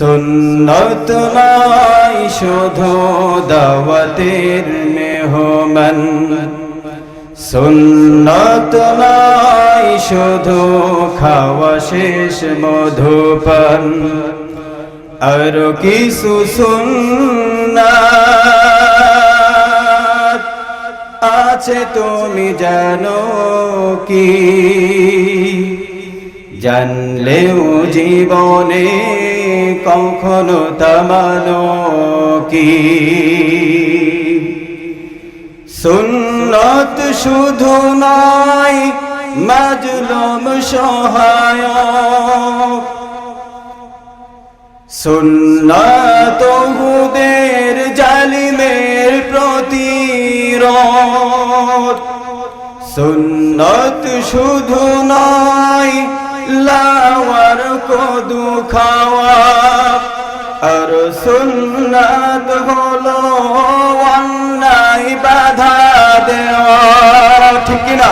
সুন্নত নাই শুধু দাওয়াতের মেহমান, সুন্নত নাই শুধু খাওয়া শেষ মধুপান, আর কিছু সুন্নাত আছে তুমি জানো কি? জানলেও জীবনে কখনো তা মানো কি? সুন্নত শুধু নয় মাজলুম সহায়ক, সুন্নাত উহুদের জালিমের প্রতিরোধ, সুন্নত শুধু নয় লাওয়ার কদু খাওয়া, আর সুন্নাত হলো অন্যায় বাধা দেওয়া, ঠিক কিনা?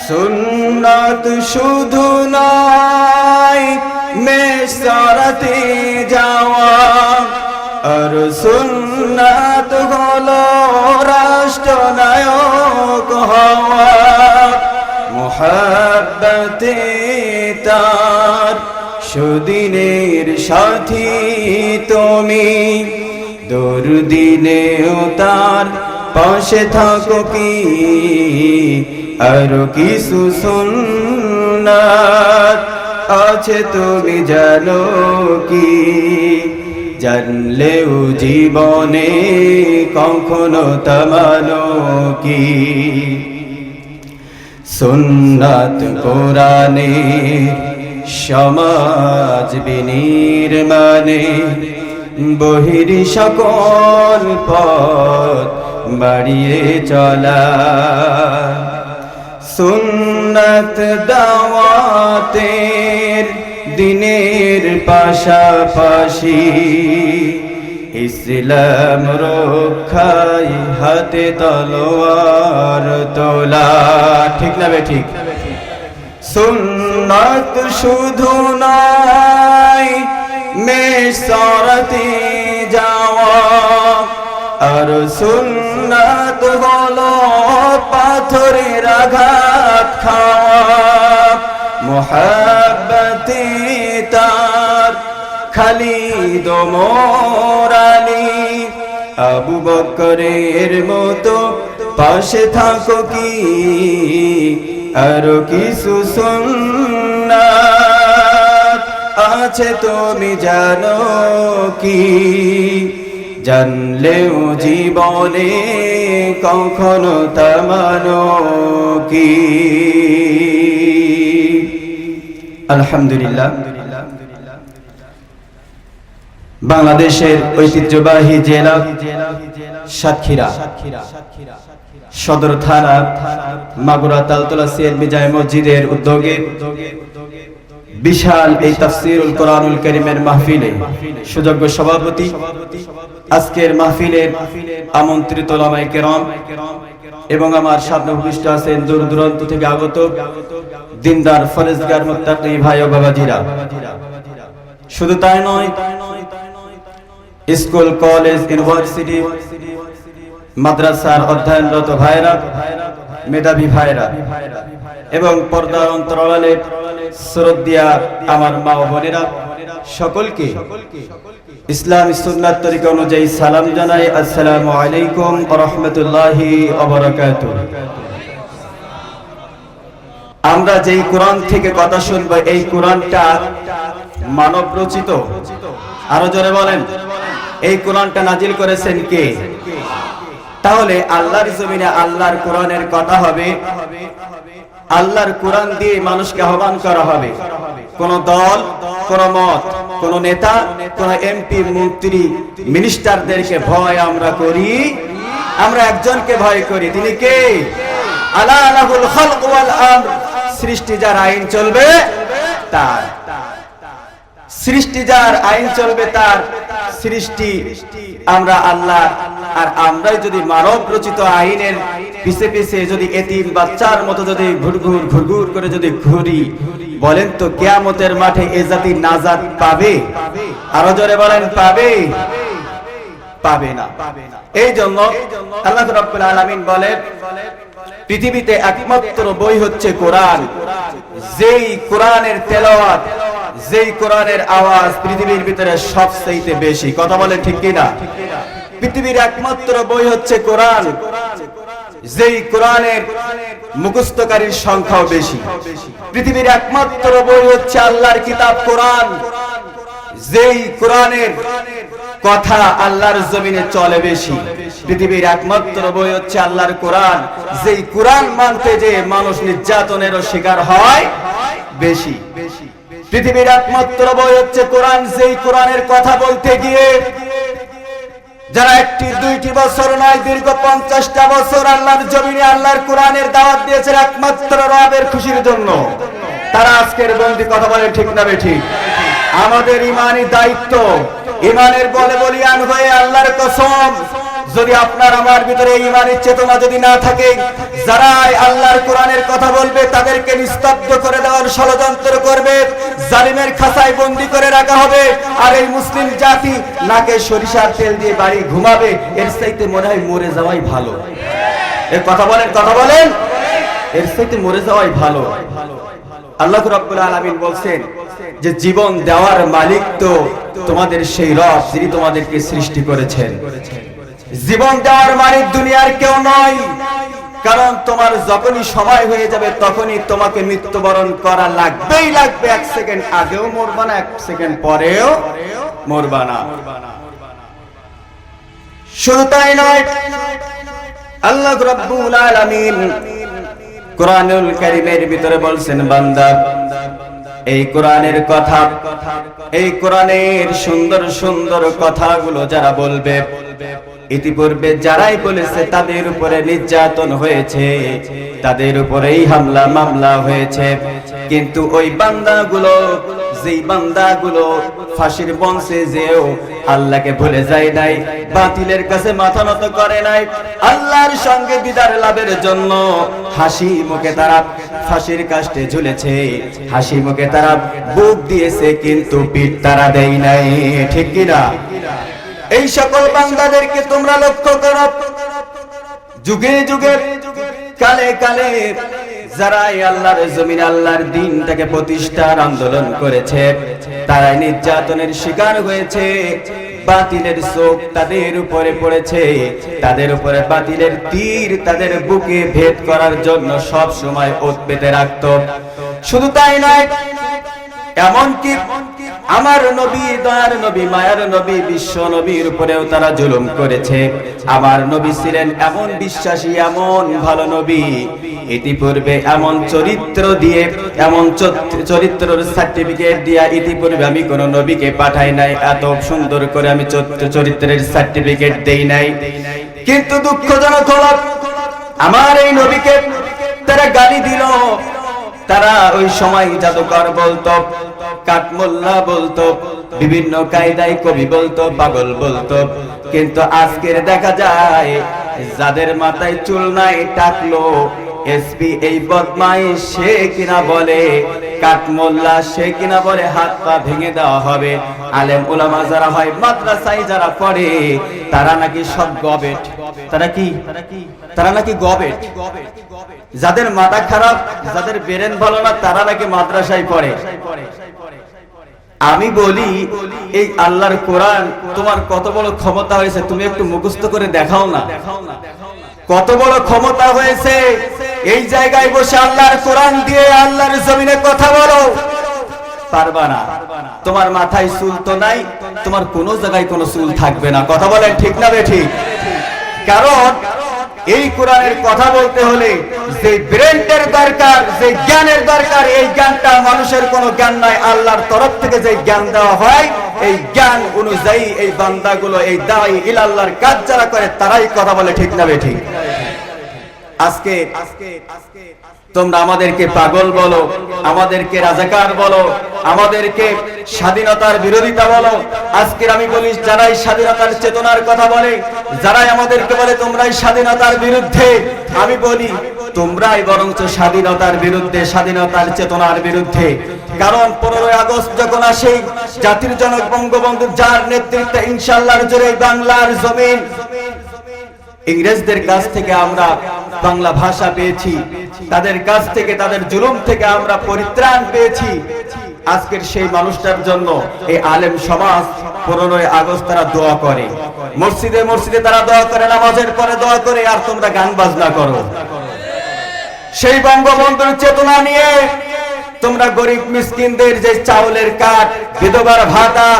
সুন্নাত শুধু নয় মেসরাতে যাওয়া, আর সুন্নাত হলো রাষ্ট্রনায়ক হওয়া, মুহাব্বতে তার সুদিনের সাথী তুমি, দুর্দিনেও তার পাশে থাকো কি? আর কিছু সুন্নাত আছে তুমি জানো কি? জানলেও জীবনে কখনো তা মানো কি? সুন্নাত কোরআনের সমাজ বিনির্মাণে বহির সকল পথ বাড়িয়ে চলা, সুন্নাত দাওয়াতের দিনের পাশাপাশি ইসলাম রক্ষায় হাতে তলোয়ার তোলা, ঠিক না বে ঠিক? সুন্নাত শুধু নয় মেসরাতে যাওয়া, আর সুন্নাত হলো পাথরের আঘাত খাওয়া, মুহাব্বতে তার খালিদ ওমর আলী আবু বকরের মতো পাশে থাকো কি? আর কিছু সুন্নাত আছে তুমি জানো কি? জানলেও জীবনে কখনো তা মানো কি? আলহামদুলিল্লাহ, বাংলাদেশের ঐতিহ্যবাহী জেলা সাতক্ষীরা সদর থানা মাগুরা তালতলা সিএনবি জামে মসজিদের উদ্যোগে বিশাল এই তাফসীরুল কোরআনুল কারীমের মাহফিলে সুযোগ্য সভাপতি, আজকের মাহফিলের আমন্ত্রিত উলামায়ে কেরাম এবং আমার সামনে উপস্থিত আছেন দূর দূরান্ত থেকে আগত দিনদার ফরেজগার মুত্তাকি ভাই ও বাবাজিরা। শুধু তাই নয়, স্কুল কলেজ ইউনিভার্সিটি মাদ্রাসার অধ্যয়নরত ভাইরা, মেধাবী ভাইরা এবং পর্দার অন্তরালে শ্রদ্ধা আমার মা ও বোনেরা, সকলকে ইসলামী সুন্নাত তরিকা অনুযায়ী সালাম জানাই। আসসালামু আলাইকুম ওয়া রাহমাতুল্লাহি ওয়া বারাকাতুহু। আমরা যেই কোরআন থেকে কথা শুনবো, এই কোরআনটা মানব রচিত। আরো জোরে বলেন, এই কোরআনটা নাজিল করেছেন কে? তাহলে আল্লাহর জমিনে আল্লাহর কোরআনের কথা হবে, আল্লাহর কোরআন দিয়ে মানুষকে আহ্বান করা হবে। কোন দল, কোন মত, কোন নেতা, কোন এমপি, মন্ত্রী, মিনিস্টারদেরকে ভয় আমরা করি? আমরা একজনকে ভয় করি, তিনি কে? আলা লাহুল খালক ওয়াল আমর, সৃষ্টি যার আইন চলবে তার, সৃষ্টি যার আইন চলবে তার সৃষ্টি আমরা আল্লাহ। আর আমরাই যদি মানব রচিত আইনের পিছে পিছে যদি এতিম বাচ্চার মতো যদি ঘুরঘুর করে যদি ঘুরি, বলেন তো কিয়ামতের মাঠে এ জাতি নাজাত পাবে? আরো জোরে বলেন, পাবে? পাবে না। এই জন্য আল্লাহ রাব্বুল আলামিন বলেন, পৃথিবীতে একমাত্র বই হচ্ছে কোরআন, যেই কোরআনের তেলাওয়াত, যেই কোরআনের আওয়াজ পৃথিবীর ভিতরে সবচেয়ে বেশি। কথা বলে ঠিক কিনা? পৃথিবীর একমাত্র বই হচ্ছে কোরআন, যেই কোরআনের মুখস্থকারীর সংখ্যাও বেশি। পৃথিবীর একমাত্র বই হচ্ছে আল্লাহর কিতাব কোরআন, যেই কোরআনের কথা আল্লাহর জমিনে চলে বেশি। পৃথিবীর একমাত্র বই হচ্ছে আল্লাহর কোরআন, যেই কোরআন মানতে যে মানুষ নির্যাতনেরও শিকার হয় বেশি। পৃথিবীর একমাত্র বই হচ্ছে কোরআন, যেই কোরআনের কথা বলতে গিয়ে যারা একটি দুইটি বছর নয়, দীর্ঘ 50টা বছর আল্লাহর জমিনে আল্লাহর কোরআনের দাওয়াত দিয়েছে একমাত্র রবের খুশির জন্য, তারা আজকের বন্দি। কথা বলে ঠিক না বেঠিক? আমাদের ইমানি দায়িত্ব, ইমানের বলে বলিয়ান হয়ে আল্লাহর কসম, যদি আপনার আমার ভিতরে ইমানের চেতনা যদি না থাকে, যারা আল্লাহর কোরআনের কথা বলবে তাদেরকে নিস্তব্ধ করে দেওয়ার ষড়যন্ত্র করবে, জালিমের খাঁচায় বন্দী করে রাখা হবে, আর এই মুসলিম জাতি নাকে সরিষার তেল দিয়ে বাড়ি ঘুমাবে, এর চাইতে মনে হয় মরে যাওয়াই ভালো। এই কথা বলেন, কথা বলেন, এর চাইতে মরে যাওয়াই ভালো। আল্লাহ রাব্বুল আলামিন বলছেন যে জীবন দেওয়ার মালিক তো তোমাদের সেই রব, যিনি তোমাদেরকে সৃষ্টি করেছেন। জীবন দেওয়ার মালিক দুনিয়ার কেউ নয়, কারণ তোমার যখনই সময় হয়ে যাবে তখনই তোমাকে মৃত্যুবরণ করা লাগবেই লাগবে। 1 সেকেন্ড আগেও মরবা না, 1 সেকেন্ড পরেও মরবা না। শুধু তাই নয়, আল্লাহ রাব্বুল আলামিন কোরআনুল কারীমের ভিতরে বলছেন, বান্দা এই কোরআনের কথা, এই কোরআনের সুন্দর সুন্দর কথাগুলো যারা বলবে, ইতিপূর্বে যারাই বলেছে তাদের উপরে নির্যাতন হয়েছে, তাদের উপরেই হামলা মামলা হয়েছে, কিন্তু ওই বান্দাগুলো, যেই বান্দাগুলো ফাঁসির মঞ্চে যেও আল্লাহকে ভুলে যায় নাই, বাতিলের কাছে মাথা নত করে নাই, আল্লাহর সঙ্গে দিদার লাভের জন্য হাসি মুখে তারা ফাঁসির কাষ্টে ঝুলেছে, হাসি মুখে তারা বুক দিয়েছে, কিন্তু পিঠ তারা দেয় নাই। ঠিক কিনা? এই সকল বান্দাদেরকে তোমরা লক্ষ্য করো, যুগে যুগে কালে কালে যারা আল্লাহর জমিনে আল্লাহর দ্বীনটাকে প্রতিষ্ঠার আন্দোলন করেছে, তারা নির্যাতনের শিকার হয়েছে, বাতিলের চোখ তাদের উপরে পড়েছে, তাদের উপরে বাতিলের তীর তাদের বুকে ভেদ করার জন্য সব সময় ওত পেতে রাখত। শুধু তাই নয়, এমনকি আমার নবী, দয়ার নবী, মায়ার নবী, বিশ্ব নবীর উপরেও তারা জুলুম করেছে। আমার নবী ছিলেন এমন বিশ্বাসী, এমন ভালো নবী, ইতিপূর্বে এমন চরিত্র দিয়ে, এমন চরিত্রের সার্টিফিকেট দিয়া ইতিপূর্বে আমি কোন নবীকে পাঠাই নাই, এত সুন্দর করে আমি চরিত্রের সার্টিফিকেট দেই নাই। কিন্তু দুঃখজনক হলো, আমার এই নবীকে তারা গালি দিল, তারা ওই সময় জাদুকর বলতো, কাঠমোল্লা বলতো, বিভিন্ন কায়দায় কবি বলতো, পাগল বলতো, কিন্তু আজকের দেখা যায় যাদের মাথায় চুল নাই টাকলো এসপি, এই বদমাইশ সে কিনা বলে কাঠমোল্লা, সে কিনা বলে হাত পা ভেঙে দেওয়া হবে। আলেম উলামা যারা হয়, মাদ্রাসায় যারা পড়ে, তারা নাকি সব গবেট। তারা কি? তারা নাকি গবেট। যাদের মাথা খারাপ, যাদের ব্রেন ভালো না, তারা নাকি মাদ্রাসায় পড়ে। আমি বলি, এই আল্লাহর কোরআন তোমার কত বড় ক্ষমতা হয়েছে, তুমি একটু মুখস্থ করে দেখাও না। কত বড় ক্ষমতা হয়েছে, এই জায়গায় বসে আল্লাহর কোরআন দিয়ে আল্লাহর জমিনে কথা বলো। পারবা না। তোমার মাথায় চুল তো নাই, তোমার কোনো জায়গায় কোনো চুল থাকবে না। কথা বলেন ঠিক না বেঠিক? কারণ এই কোরআনের কথা বলতে হলে যে ব্রেনের দরকার, যে জ্ঞানের দরকার, এই জ্ঞানটা মানুষের কোনো জ্ঞান নয়, আল্লাহর তরফ থেকে যে জ্ঞান দেওয়া হয়, এই জ্ঞান অনুযায়ী এই বান্দাগুলো, এই দাঈ ইলাল্লাহর কাজ যারা করে, তারাই কথা বলে। ঠিক না বেঠিক? আজকে তোমরা আমাদেরকে পাগল বলো, আমাদেরকে রাজাকার বলো, আমাদেরকে স্বাধীনতার বিরোধিতা বলো। আজকে আমি বলি, যারাই স্বাধীনতার চেতনার কথা বলে, যারাই আমাদেরকে বলে তোমরাই স্বাধীনতার বিরুদ্ধে, আমি বলি তোমরাই বরঞ্চ স্বাধীনতার বিরুদ্ধে, স্বাধীনতার চেতনার বিরুদ্ধে। কারণ 15 আগস্ট যখন আসে, জাতির জনক বঙ্গবন্ধু যার নেতৃত্বে ইনশাআল্লাহর জোরে বাংলার জমিন ইংরেজদের কাছ থেকে আমরা বাংলা ভাষা পেয়েছি, তাদের কাছ থেকে, তাদের জুলুম থেকে আমরা পরিত্রাণ পেয়েছি। আজকের সেই মানুষটার জন্য এই আলেম সমাজ 15 আগস্ট তারা দোয়া করে, মসজিদে মসজিদে তারা দোয়া করে, নামাজের পরে দোয়া করে, আর তোমরা গান বাজনা করো। সেই বঙ্গবন্ধুর চেতনা নিয়ে তোমরা গরিব মিসকিনদের যে চাউলের কার্ড, বিধবার ভাতা,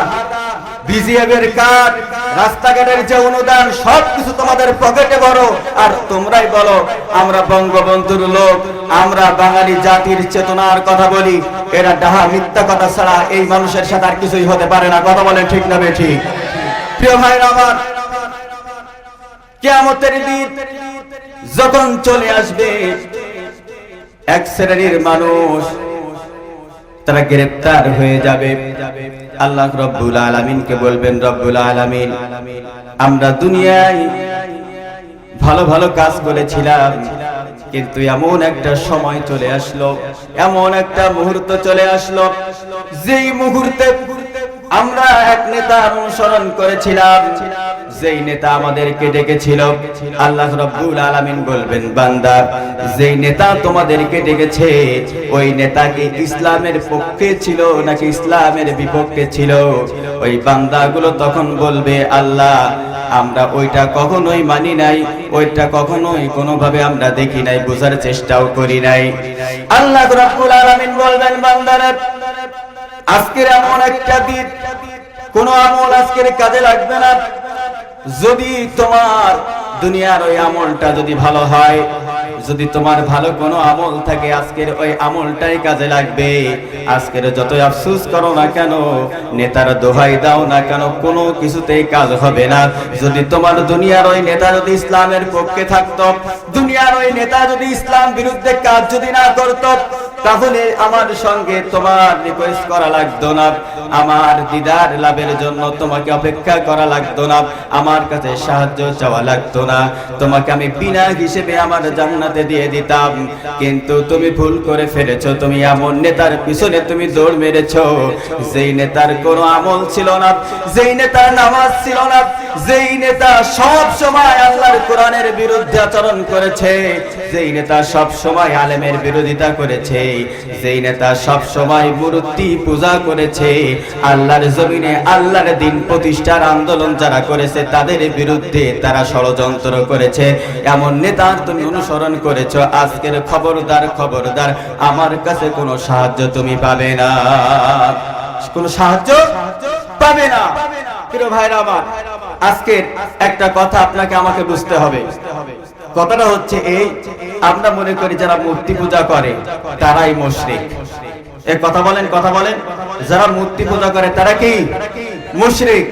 বিজিএফের কার্ড, রাস্তাঘাটের যে অনুদান, সবকিছু তোমাদের পকেটে ভরো, আর তোমরাই বলো আমরা বঙ্গবন্ধুর লোক, আমরা বাঙালি জাতির চেতনার কথা বলি। এরা ডাহা মিথ্যা কথা ছাড়া এই মানুষের সাথে আর কিছুই হতে পারে না। কথা বলেন ঠিক না বেঠিক? প্রিয় ভাইরা আমার, কিয়ামতের দিন যখন চলে আসবে, এক শ্রেণীর মানুষ তারা গ্রেফতার হয়ে যাবে। আল্লাহ রব্বুল আলামিনকে বলবেন, রব্বুল আলামিন, আমরা দুনিয়ায় ভালো ভালো কাজ করেছিলাম, কিন্তু এমন একটা সময় চলে আসলো, এমন একটা মুহূর্ত চলে আসলো, যেই মুহূর্তে আমরা এক নেতা অনুসরণ করেছিলাম, যেই নেতা আমাদেরকে ডেকেছিল। আল্লাহ রাব্বুল আলামিন বলবেন, বান্দা, যেই নেতা তোমাদেরকে ডেকেছে ওই নেতা কি ইসলামের পক্ষে ছিল নাকি ইসলামের বিপক্ষে ছিল? ওই বান্দাগুলো তখন বলবে, আল্লাহ, আমরা ওইটা কখনোই মানি নাই, ওইটা কখনোই কোনোভাবে আমরা দেখি নাই, বোঝার চেষ্টাও করি নাই। আল্লাহ রাব্বুল আলামিন বলবেন, বান্দারা, আজকের এমন একটা দিন, কোন আমল আজকের কাজে লাগবে না। যদি তোমার দুনিয়ার ওই আমলটা যদি ভালো হয়, যদি তোমার ভালো কোনো আমল থাকে, আজকের ওই আমলটাই কাজে লাগবে। আজকের যতই আফসোস করো না কেন, নেতার দোহাই দাও না কেন, কোনো কিছুতেই কাজ হবে না। যদি তোমার দুনিয়ার ওই নেতা যদি ইসলামের পক্ষে থাকতো, দুনিয়ার ওই নেতা যদি ইসলাম বিরুদ্ধে কাজ যদি না করত, তাহলে আমার সঙ্গে তোমার রিকোয়েস্ট করা লাগতো না, আমার দিদার লাভের জন্য তোমাকে অপেক্ষা করা লাগতো না, আমার কাছে সাহায্য চাওয়া লাগতো না, তোমাকে আমি বিনা হিসেবে আমার জান্নাতে দিয়ে দিতাম। কিন্তু তুমি ভুল করে ফেলেছো, তুমি এমন নেতার পিছনে তুমি দৌড় মেরেছো, যেই নেতার কোনো আমল ছিল না, যেই নেতার নামাজ ছিল না, যেই নেতা সব সময় আল্লাহর কোরআনের বিরুদ্ধে আচরণ করেছে, যেই নেতা সব সময় আলেমের বিরোধিতা করেছে, যেই নেতা সব সময় মূর্তি পূজা করেছে, আল্লাহর জমিনে আল্লাহর দ্বীন প্রতিষ্ঠার আন্দোলন যারা করেছে তাদের বিরুদ্ধে তারা ষড়যন্ত্র করেছে, এমন নেতার তুমি অনুসরণ করেছো, আজকের খবরদার, খবরদার, আমার কাছে কোনো সাহায্য তুমি পাবে না, কোনো সাহায্য পাবে না। প্রিয় ভাইরা আমার, আজকের একটা কথা আপনাকে আমাকে বুঝতে হবে। কথাটা হচ্ছে এই, আমরা মনে করি যারা মূর্তি পূজা করে তারাই মুশরিক। এই কথা বলেন, কথা বলেন, যারা মূর্তি পূজা করে তারা কি মুশরিক?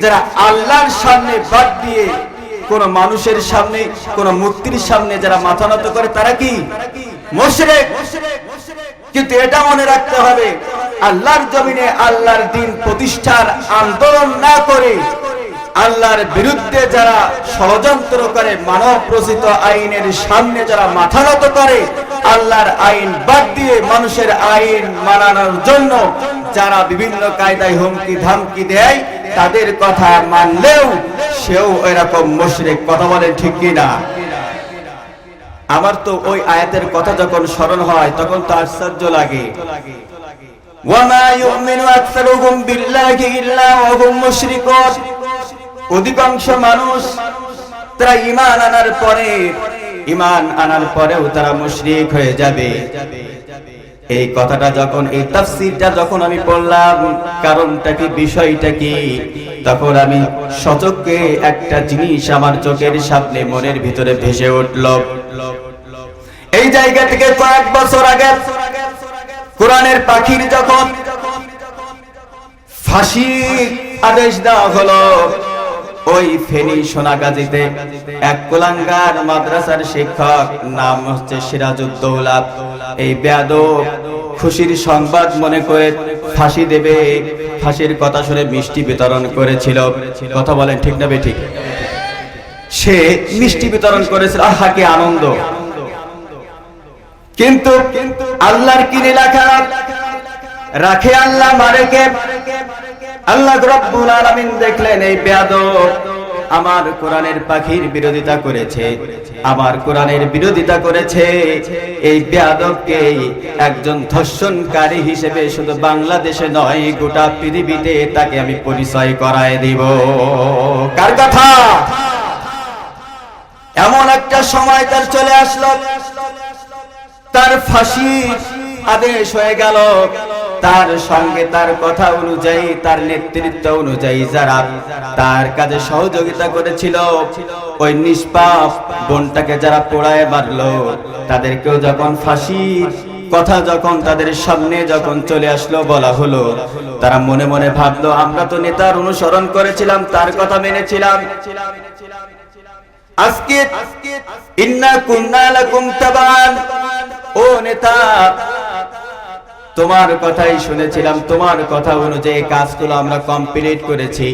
যারা আল্লাহর সামনে বাদ দিয়ে কোন মানুষের সামনে, কোন মূর্তির সামনে যারা মাথা নত করে তারা কি মুশরিক। কিন্তু এটা মনে রাখতে হবে, আল্লাহর জমিনে আল্লাহর দ্বীন প্রতিষ্ঠার আন্দোলন না করে আল্লাহর বিরুদ্ধে যারা ষড়যন্ত্র করে, মানব রচিত আইনের সামনে যারা মাথা নত করে, আল্লাহর আইন বাদ দিয়ে মানুষের আইন মানানোর জন্য যারা বিভিন্ন কায়দায় হুমকি ধামকি দেয়, তাদের কথা মানলেও সেও এরকম মুশরিক। কথা বলেন ঠিক কিনা? আমার তো ওই আয়াতের কথা যখন স্মরণ হয় তখন তো আশ্চর্য লাগে। ওয়ামা ইউমিনু আকসারুহুম বিল্লাহি ইল্লা ওয়া হুম মুশরিকুন। অধিকাংশ মানুষ তারা ঈমান আনার পরেও তারা মুশরিক হয়ে যাবে। এই কথাটা যখন, এই তাফসীরটা যখন আমি পড়লাম, কারণটা কি, বিষয়টা কি, তখন আমি সচক্ষে একটা জিনিস আমার চোখের সামনে মনের ভিতরে ভেসে উঠল। এই জায়গা থেকে কয়েক বছর আগে কোরআনের পাখির যখন ফাঁসির আদেশ দেওয়া হলো, ওই ফেনী সোনাগাজীতে এক কুলাঙ্গার মাদ্রাসার শিক্ষক, নাম হচ্ছে সিরাজউদ্দৌলা, এই বেয়াদব খুশির সংবাদ মনে করে ফাঁসি দেবে, ফাঁসির কথা শুনে মিষ্টি বিতরণ করেছিল। কথা বলেন ঠিক না বেঠিক? সে মিষ্টি বিতরণ করেছিল, আহা কি আনন্দ। কিন্তু আল্লাহর কি লীলা খারাপ, রাখে আল্লাহ মারে কে? আল্লাহ রাব্বুল আলামিন দেখলেন এই বেয়াদব আমার কোরআনের পাখির বিরোধিতা করেছে, আমার কোরআনের বিরোধিতা করেছে, এই বেয়াদবকে একজন ধর্ষণকারী হিসেবে শুধু বাংলাদেশে নয় গোটা পৃথিবীতে তাকে আমি পরিচয় করায় দিব। কার কথা? এমন একটা সময় তার চলে আসলো, তার ফাঁসির আদেশ হয়ে গেল। তার সঙ্গে তার কথা অনুযায়ী, তার নেতৃত্ব অনুযায়ী যারা তার কাজে সহযোগিতা করেছিল, ওই নিষ্পাপ বোনটাকে যারা পোড়ায় মারলো, তাদেরকেও যখন ফাঁসির কথা যখন তাদের সামনে যখন চলে আসলো, বলা হলো, তারা মনে মনে ভাবলো আমরা তো নেতার অনুসরণ করেছিলাম, তার কথা মেনেছিলাম, আজকে ইন্না কুন্না লাকুম তাবান, ও নেতা তোমার কথাই শুনেছিলাম, তোমার কথা অনুযায়ী কাজগুলো আমরা কমপ্লিট করেছি।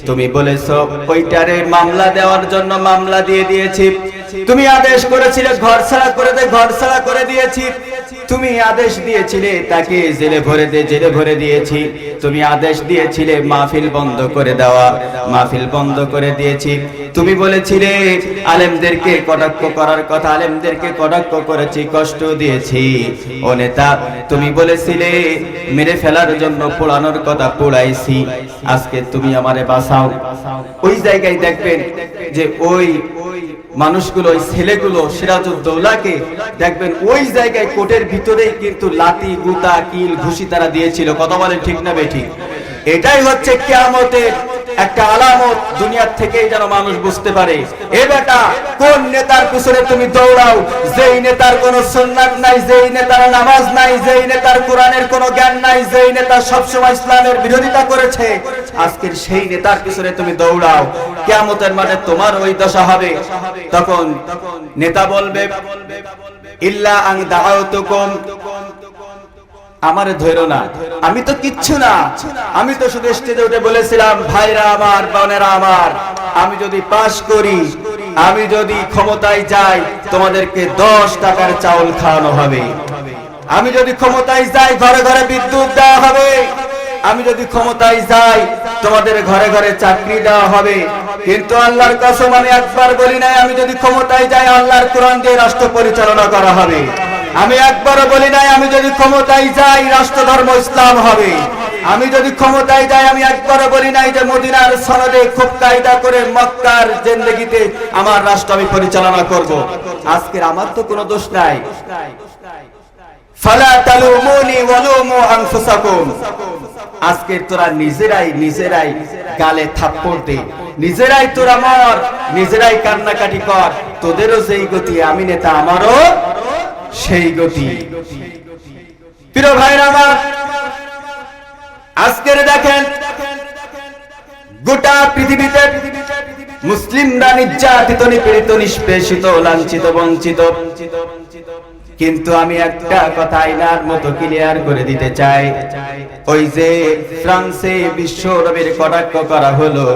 তুমি বলেছো ওইটারে মামলা দেওয়ার জন্য মামলা দিয়ে দিয়েছি, তুমি আদেশ করেছিলে ঘর ছাড়া করে দে, ঘর ছাড়া করে দিয়েছি, তুমি আদেশ দিয়েছিলে তাকে জেলে ভরে দে, জেলে ভরে দিয়েছি, তুমি আদেশ দিয়েছিলে মাহফিল বন্ধ করে দেওয়া, মাহফিল বন্ধ করে দিয়েছি, তুমি বলেছিলে আলেমদেরকে কটাক্ষ করার কথা, আলেমদেরকে কটাক্ষ করেছি, কষ্ট দিয়েছি। ও নেতা তুমি বলেছিলে মেরে ফেলার জন্য পোড়ানোর কথা, পোড়াইছি, আজকে তুমি আমারে বাঁচাও। ওই জায়গায় দেখবেন যে ওই মানুষগুলো, ওই ছেলেগুলো সিরাজউদ্দৌলাকে দেখবেন ওই জায়গায় কোর্টের ভিতরেই কিন্তু লাঠি গুতা কিল ঘুষি তারা দিয়েছিল। কথা বলেন ঠিক না বেঠিক? এটাই হচ্ছে কিয়ামতের একটা আলামত, দুনিয়ার থেকেই যেন মানুষ বুঝতে পারে এ বেটা কোন নেতার পিছনে তুমি দৌড়াও, যেই নেতার কোনো সুন্নাত নাই, যেই নেতার নামাজ নাই, যেই নেতার কোরআনের কোনো জ্ঞান নাই, যেই নেতা সবসময় ইসলামের বিরোধিতা করেছে, আজকের সেই নেতার পিছনে তুমি দৌড়াও, কিয়ামতের মাঠে তোমার ওই দশা হবে। তখন নেতা বলবে ইল্লা আন দাআউতুকুম, আমারে ধরো না, আমি তো কিচ্ছু না, আমি তো শুধু স্টেজে উঠে বলেছিলাম ভাইরা আমার, বোনেরা আমার, আমি যদি পাস করি, আমি যদি ক্ষমতায় যাই, তোমাদেরকে 10 টাকার চাউল খাওয়ানো হবে, আমি যদি ক্ষমতায় যাই ঘরে ঘরে বিদ্যুৎ দেওয়া হবে, আমি যদি ক্ষমতায় যাই তোমাদের ঘরে ঘরে চাকরি দেওয়া হবে। কিন্তু আল্লাহর কসম আমি একবার বলি নাই আমি যদি ক্ষমতায় যাই আল্লাহর কোরআন দিয়ে রাষ্ট্র পরিচালনা করা হবে, আমি একবারও বলি নাই আমি যদি ক্ষমতায় যাই রাষ্ট্র ধর্ম ইসলাম হবে, আমি যদি ক্ষমতায় যাই আমি একবারও বলি নাই যে মদিনার সনদে খুব কায়দা করে মক্কার জিন্দেগিতে আমার রাষ্ট্র আমি পরিচালনা করব। আজকের আমার তো কোনো দোষ নাই, ফালা তালুমুনি ওয়ালুমু আনফুসাকুম, আজকের তোরা নিজেরাই নিজেরাই গালে থাপ্পড় দে, নিজেরাই তোরা মর, নিজেরাই কান্নাকাটি কর, তোদেরও যেই গতি আমি নেতা আমারও সেই গতি। প্রিয় ভাইরা আমার, আজকের দেখেন গোটা পৃথিবীতে মুসলিমরা নির্যাতিত, নিপীড়িত, নিষ্পেষিত, লাঞ্ছিত, বঞ্চিত। কিন্তু আমি একটা কথা আয়নার মতো ক্লিয়ার করে দিতে চাই, ওই যে ফ্রান্সে বিশ্ব নবীর কটাক্ষ করা হলো,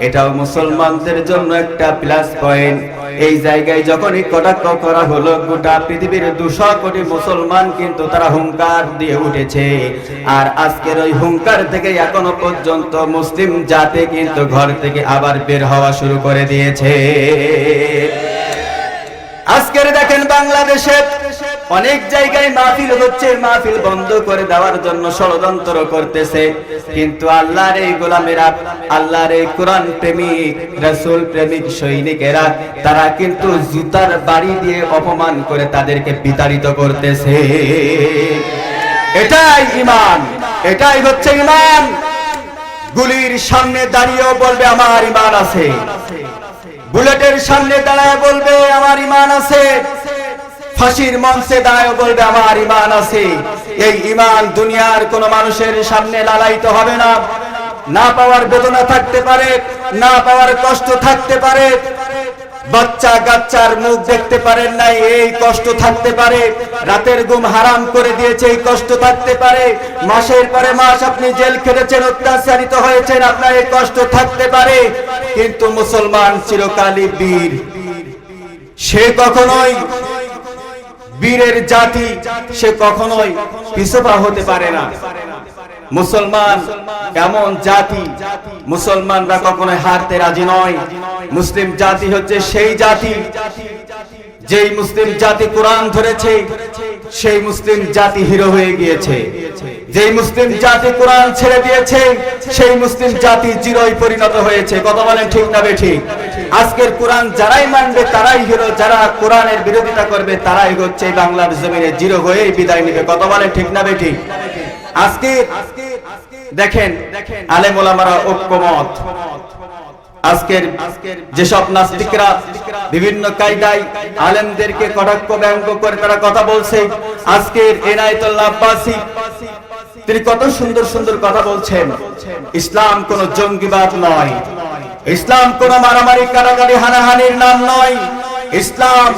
এটাও মুসলমানদের জন্য একটা প্লাস পয়েন্ট। এই জায়গায় যখনই কটাক্ষ করা হলো, গোটা পৃথিবীর 200 কোটি মুসলমান কিন্তু তারা হুঙ্কার দিয়ে উঠেছে, আর আজকের ওই হুঙ্কার থেকে এখনো পর্যন্ত মুসলিম জাতি কিন্তু ঘর থেকে আবার বের হওয়া শুরু করে দিয়েছে। আজকের দেখেন বাংলাদেশে অনেক জায়গায় মাহফিল হচ্ছে, মাহফিল বন্ধ করে দেওয়ার জন্য ষড়যন্ত্র করতেছে, কিন্তু আল্লাহর এই গোলামেরা, আল্লাহর এই কোরআন প্রেমিক, রাসূল প্রেমিক সৈনিকেরা তারা কিন্তু জুতার বাড়ি দিয়ে অপমান করে তাদেরকে বিতাড়িত করতেছে। এটাই ঈমান, এটাই হচ্ছে ঈমান। গুলির সামনে দাঁড়িয়েও বলবে আমার ঈমান আছে, বুলেটের সামনে দাঁড়ায় বলবে আমার ঈমান আছে, ফাঁসির মঞ্চে দাঁড়ায় বলবে আমার ঈমান আছে। এই ঈমান দুনিয়ার কোন মানুষের সামনে লালায়িত হবে না, না পাওয়ার বেদনা থাকতে পারে, না পাওয়ার কষ্ট থাকতে পারে, বাচ্চা কাচ্চার মুখ দেখতে পারেন নাই, এই কষ্ট থাকতে পারে, রাতের ঘুম হারাম করে দিয়েছে, এই কষ্ট থাকতে পারে, মাসের পরে মাস আপনি জেল খেটেছেন, অত্যাচারিত হয়েছেন, আপনার এই কষ্ট থাকতে পারে। কিন্তু মুসলমান চিরকালই বীর, সে কখনোই বীরের জাতি, সে কখনোই পিছপা হতে পারে না। মুসলমান এমন জাতি, মুসলমানরা কখনোই হারতে রাজি নয়। মুসলিম জাতি হচ্ছে সেই জাতি, যেই মুসলিম জাতি কোরআন ধরেছে সেই মুসলিম জাতি হিরো হয়ে গিয়েছে। যেই মুসলিম জাতি কোরআন ছেড়ে দিয়েছে সেই মুসলিম জাতি জিরোয় পরিণত হয়েছে। কথা বলেন ঠিক না বেঠিক? আজকের কোরআন যারাই মানবে তারাই হিরো, যারা কোরআনের বিরোধিতা করবে তারাই হচ্ছে বাংলার জমিনে জিরো হয়ে বিদায় নেবে। কথা বলেন ঠিক না বেঠিক? আজকে দেখেন আলেম ওলামারা ঐক্যমত। আজকের যেসব নাস্তিকরা বিভিন্ন কায়দায় আলেমদেরকে কটাক্ষ ব্যঙ্গ করে তারা কথা বলছে, আজকের এনায়েতুল্লাহ আব্বাসী তিনি কত সুন্দর সুন্দর কথা বলছেন। ইসলাম কোন জঙ্গিবাদ নয়, ইসলাম কোন মারামারি কারাগারি হানাহানির নাম নয়, ইসলাম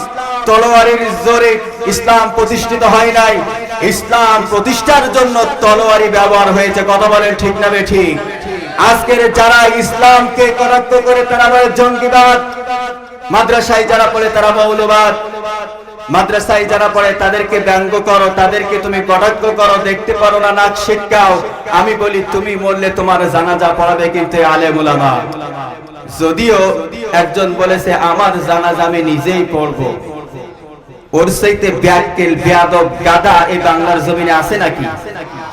তলোয়ারের জোরে ইসলাম প্রতিষ্ঠিত হয় নাই, ইসলাম প্রতিষ্ঠার জন্য তলোয়ারি ব্যবহার হয়েছে। কথা বলেন ঠিক না বেঠিক? আজকের যারা ইসলামকে কটাক্ষ করে তারা বলে জঙ্গিবাদ, মাদ্রাসায় যারা পড়ে তারা মৌলবাদ, মাদ্রাসায় যারা পড়ে তাদেরকে ব্যঙ্গ করো, তাদেরকে তুমি কটাক্ষ করো, দেখতে পারো না, নাক শিটকাও। আমি বলি তুমি মরলে তোমার জানাজা পড়াবে কিন্তু আলেম উলামা। যদিও একজন বলেছে আমার জানাজা আমি নিজেই পড়বো, ওর চাইতে ব্যাককেল বেয়াদব গাদা এই বাংলার জমিনে আছে নাকি?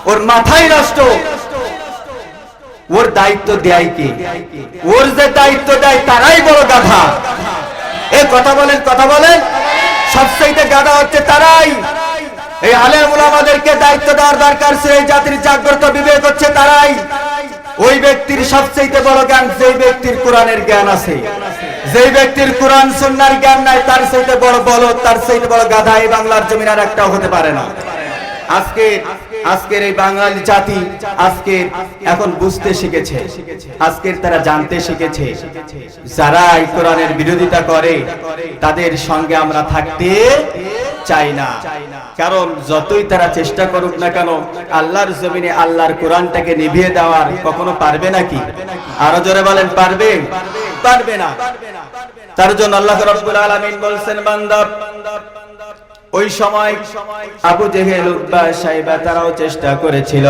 ওর মাথায় নষ্ট। ওর দায়িত্ব দেয় কে? ওর যে দায়িত্ব দেয় তারাই বড় গাধা। এই কথা বলেন, কথা বলেন, সবচাইতে গাধা হচ্ছে তারাই। এই আলেম ওলামাদেরকে দায়িত্ব দেওয়ার দরকার ছিল, এই জাতির জাগ্রত বিবেক হচ্ছে তারাই। ওই ব্যক্তির সবচাইতে বড় জ্ঞান যেই ব্যক্তির কোরআনের জ্ঞান আছে, যেই ব্যক্তির কোরআন সুন্নাহর জ্ঞান নাই তার চাইতে বড় বলদ, তার চাইতে বড় গাধা এই বাংলার জমিন আর একটাও হতে পারে না। আজকের এই বাঙালি জাতি আজকে এখন বুঝতে শিখেছে, আজকের তারা জানতে শিখেছে যারা এই কোরআনের বিরোধিতা করে তাদের সঙ্গে আমরা থাকতে চাই না। কারণ যতই তারা চেষ্টা করুক না কেন আল্লাহর জমিনে আল্লাহর কোরআনটাকে নিভিয়ে দেওয়ার কখনো পারবে নাকি? আরো জোরে বলেন, পারবে? পারবে না। তার জন্য আল্লাহ রাব্বুল আলামিন বলছেন বান্দা ওই সময় আবু জেহেল উতবা সাইবা তারাও চেষ্টা করেছিল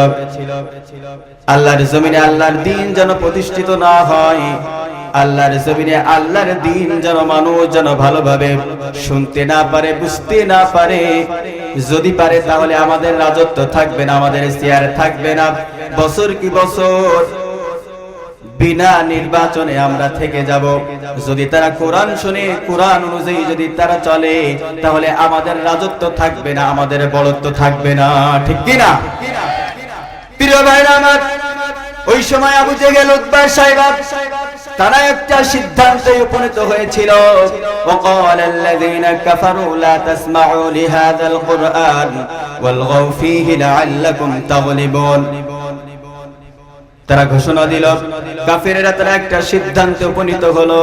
আল্লাহর জমিনে আল্লাহর দ্বীন যেন প্রতিষ্ঠিত না হয়, আল্লাহর জমিনে আল্লাহর দ্বীন যেন মানুষ যেন ভালোভাবে শুনতে না পারে, বুঝতে না পারে। যদি পারে তাহলে আমাদের রাজত্ব থাকবে না, আমাদের চেয়ার থাকবে না। বছর কি বছর বিনা নির্বাচনে আমরা থেকে যাব। যদি তারা কোরআন শুনে, কোরআন অনুযায়ী যদি তারা চলে তাহলে আমাদের রাজত্ব থাকবে না, আমাদের বড়ত্ব থাকবে না। ঠিক কি না? প্রিয় ভাইরা আমার, ওই সময় আবু জেহেল উতবা সাইবা তারা একটা সিদ্ধান্তে উপনীত হয়েছিল। ওয়াকালাল্লাযীনা কাফারু লা তাসমাউ লিহাযাল কুরআন ওয়ালগাউ ফীহি লাআল্লাকুম তাগলিবুন। তারা ঘোষণা দিল, কাফেরেরা তারা একটা সিদ্ধান্তে উপনীত হলো,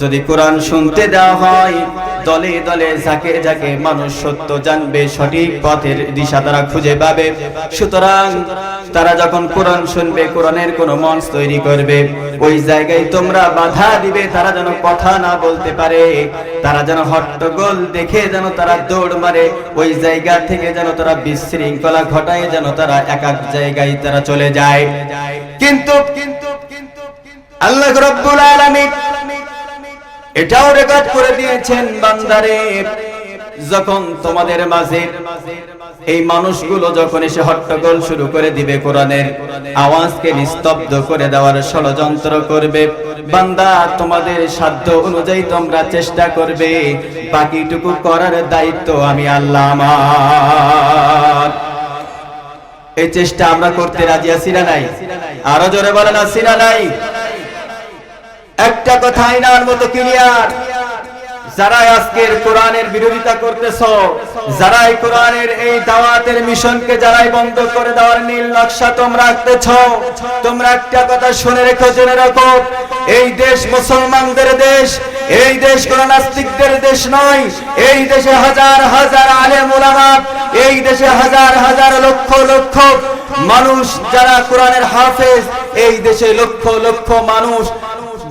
যদি কোরআন শুনতে দেওয়া হয় দলে দলে ঝাঁকে ঝাঁকে মানুষ সত্য জানবে, সঠিক পথের দিশা তারা খুঁজে পাবে। সুতরাং তারা যখন কোরআন শুনবে, কোরআনের কোন মঞ্চ তৈরি করবে, ওই জায়গায় তোমরা বাধা দিবে, তারা যেন কথা না বলতে পারে, তারা যেন হট্টগোল দেখে যেন তারা দৌড় মারে, ওই জায়গা থেকে যেন তারা বিশৃঙ্খলা ঘটায়, যেন তারা এক এক জায়গায় তারা চলে যায়। কিন্তু আল্লাহ রাব্বুল আলামিন এটাও রেকর্ড করে দিয়েছেন, বান্দারে যখন তোমাদের মাঝে এই মানুষগুলো যখন এসে হট্টগোল শুরু করে দিবে, কোরআনের আওয়াজকে নিস্তব্ধ করে দেওয়ার ষড়যন্ত্র করবে, বান্দা তোমাদের সাধ্য অনুযায়ী তোমরা চেষ্টা করবে, বাকিটুকু করার দায়িত্ব আমি আল্লাহ আমার। এই চেষ্টা আমরা করতে রাজি আছি না নাই? আরো জোরে বলেন, আছি না নাই? একটা কথা আয়নার মতো ক্লিয়ার, যারা আজকের কোরআনের বিরোধিতা করতেছো, যারা এই কোরআনের এই দাওয়াতের মিশনকে যারাই বন্ধ করে দেওয়ার নীল নকশা তোমরা আঁকতেছো, তোমরা একটা কথা শুনে রেখো, জেনে রাখো, এই দেশ মুসলমানদের দেশ, এই দেশ কোন নাস্তিকদের দেশ নয়। এই দেশে হাজার হাজার আলেম ওলামা, এই দেশে হাজার হাজার লক্ষ লক্ষ মানুষ যারা কোরআনের হাফেজ, এই দেশে লক্ষ লক্ষ মানুষ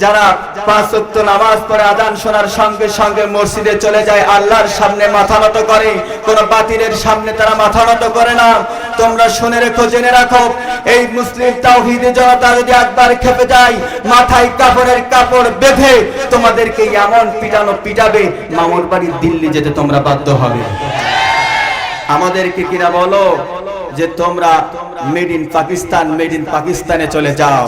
যারা 5 ওয়াক্ত নামাজ পড়ে আযান শোনার সঙ্গে সঙ্গে মসজিদে চলে যায়, আল্লাহর সামনে মাথা নত করে, কোন বাতিলের সামনে তারা মাথা নত করে না। তোমরা শুনে রেখো, জেনে রাখো, এই মুসলিম তাওহীদি জনতা যদি একবার খেপে যায়, মাথায় কাপড়ের কাপড় বেঁধে তোমাদেরকে এমন পিটানো পিটাবে, মামুর বাড়ি দিল্লি যেতে তোমরা বাধ্য হবে। আমাদেরকে কিনা বলো যে তোমরা made in Pakistan, made in পাকিস্তানে চলে যাও।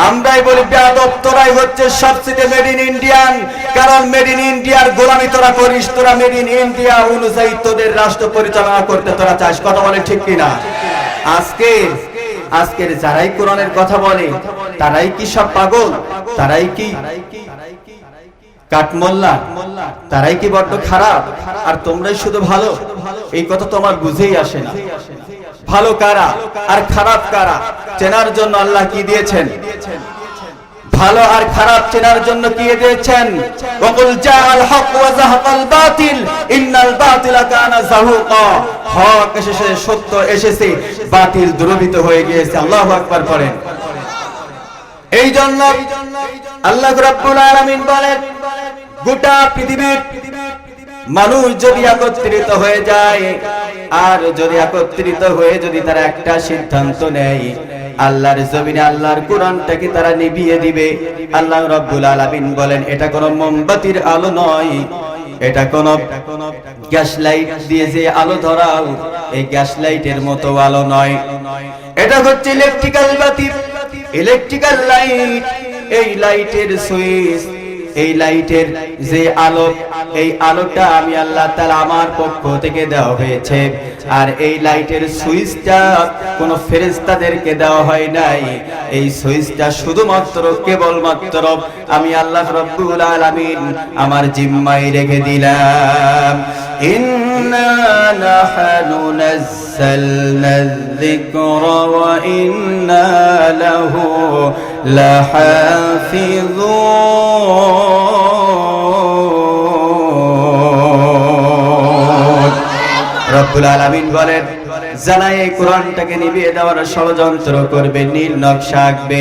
আমরাই বলি বেয়াদব, তোরাই হচ্ছে সবচেয়ে মেড ইন ইন্ডিয়ান, কারণ মেড ইন ইন্ডিয়ার গোলামি তোরা করিস, তোরা মেড ইন ইন্ডিয়া অনুযায়ী তোদের রাষ্ট্র পরিচালনা করতে তোরা চাস। কথা বলে ঠিক কিনা? আজকের যারাই কোরআনের কথা বলে তারাই কি সব পাগল? তারাই কি কাঠমোল্লা? তারাই কি বড্ড খারাপ? আর তোমরাই শুধু ভালো? এই কথা তো আমার বুঝেই আসে না। ভালো কারা আর খারাপ কারা চেনার জন্য আল্লাহ কি দিয়েছেন? ভালো আর খারাপ চেনার জন্য কি দিয়েছেন? ওয়াকুল জাআল হক ওয়া যাহাকাল বাতিল ইন্নাল বাতিলা কানা যাহুকা। হক এসেছে, সত্য এসেছে, বাতিল দুর্বৃত্ত হয়ে গিয়েছে। আল্লাহু আকবার পড়েন। এই জন্য আল্লাহ রাব্বুল আলামিন বলেন, গোটা পৃথিবীর মানুষ যদি একত্রিত হয়ে যায়, আর যদি একত্রিত হয়ে যদি তারা একটা সিদ্ধান্ত নেয়, আল্লাহর জমিনে আল্লাহর কোরআনটাকে তারা নিভিয়ে দিবে। আল্লাহ রাব্বুল আলামিন বলেন, এটা কোনো মোমবাতির আলো নয়, এটা কোন গ্যাস লাইট দিয়ে যে আলো ধরাও এই গ্যাস লাইটের মতো আলো নয়, এটা হচ্ছে ইলেকট্রিক্যাল বাতি, ইলেকট্রিক্যাল লাইট। এই লাইটের সুইচ, এই লাইটের যে আলো, এই আলোটা আমি আল্লাহ তাআলা আমার পক্ষ থেকে দেওয়া হয়েছে। আর এই লাইটের সুইচটা কোন ফেরেশতাদেরকে দেওয়া হয় নাই, এই সুইচটা শুধুমাত্র কেবলমাত্র আমি আল্লাহ রাব্বুল আলামিন আমার জিম্মায় রেখে দিলাম। ইন্না নাহনু নাযালনা যিকরা ওয়া ইন্না লাহু লাহাফিযুন। রব্বুল আলামিন বলেন, যারা এই কোরআনটাকে নিভিয়ে দেওয়ার ষড়যন্ত্র করবে, নীল নকশা আঁকবে,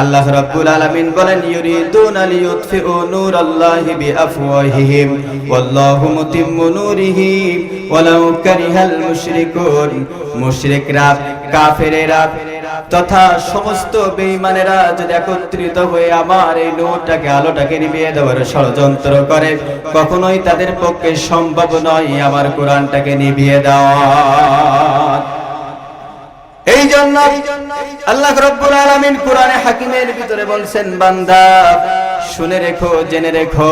আল্লাহ রাব্বুল আলামিন বলেন, ইউরিদুনা লিইউতফিউ নূরাল্লাহি বিআফওয়াহিহিম ওয়াল্লাহু মুতিম্মু নূরিহি ওয়ালাউ কারিহাল মুশরিকুন। মুশরিকরা, কাফেরেরা তথা সমস্ত বেঈমানেরা যদি একত্রিত হয়ে আমার এই নূরটাকে, আলোটাকে নিভিয়ে দেওয়ার ষড়যন্ত্র করে, কখনোই তাদের পক্ষে সম্ভব নয় আমার কোরআনটাকে নিভিয়ে দেওয়া। এই জন্য আল্লাহ রাব্বুল আলামিন কোরআনে হাকিমের ভিতরে বলছেন, বান্দা শুনে রেখো, জেনে রেখো,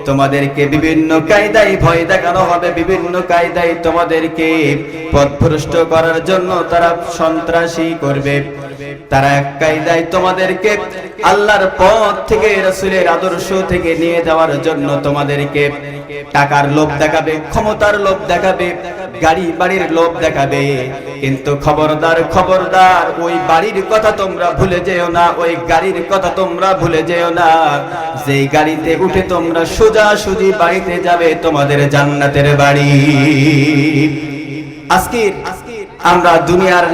তোমাদেরকে বিভিন্ন কায়দায় ভয় দেখানো হবে, বিভিন্ন কায়দায় তোমাদেরকে পথভ্রষ্ট করার জন্য তারা সন্ত্রাসী করবে। তারা এক কায়দায় তোমাদেরকে আল্লাহর পথ থেকে, রাসূলের আদর্শ থেকে নিয়ে যাওয়ার জন্য তোমাদেরকে টাকার লোভ দেখাবে, ক্ষমতার লোভ দেখাবে, গাড়ি বাড়ির লোভ দেখাবে। কিন্তু খবরদার, খবরদার, ওই বাড়ির কথা তোমরা ভুলে যেও না, ওই গাড়ির কথা তোমরা ভুলে যেও না, যেই গাড়িতে উঠে তোমরা সোজাসুজি বাড়িতে যাবে, তোমাদের জান্নাতের বাড়ি। আজকে আমরা দুনিয়ার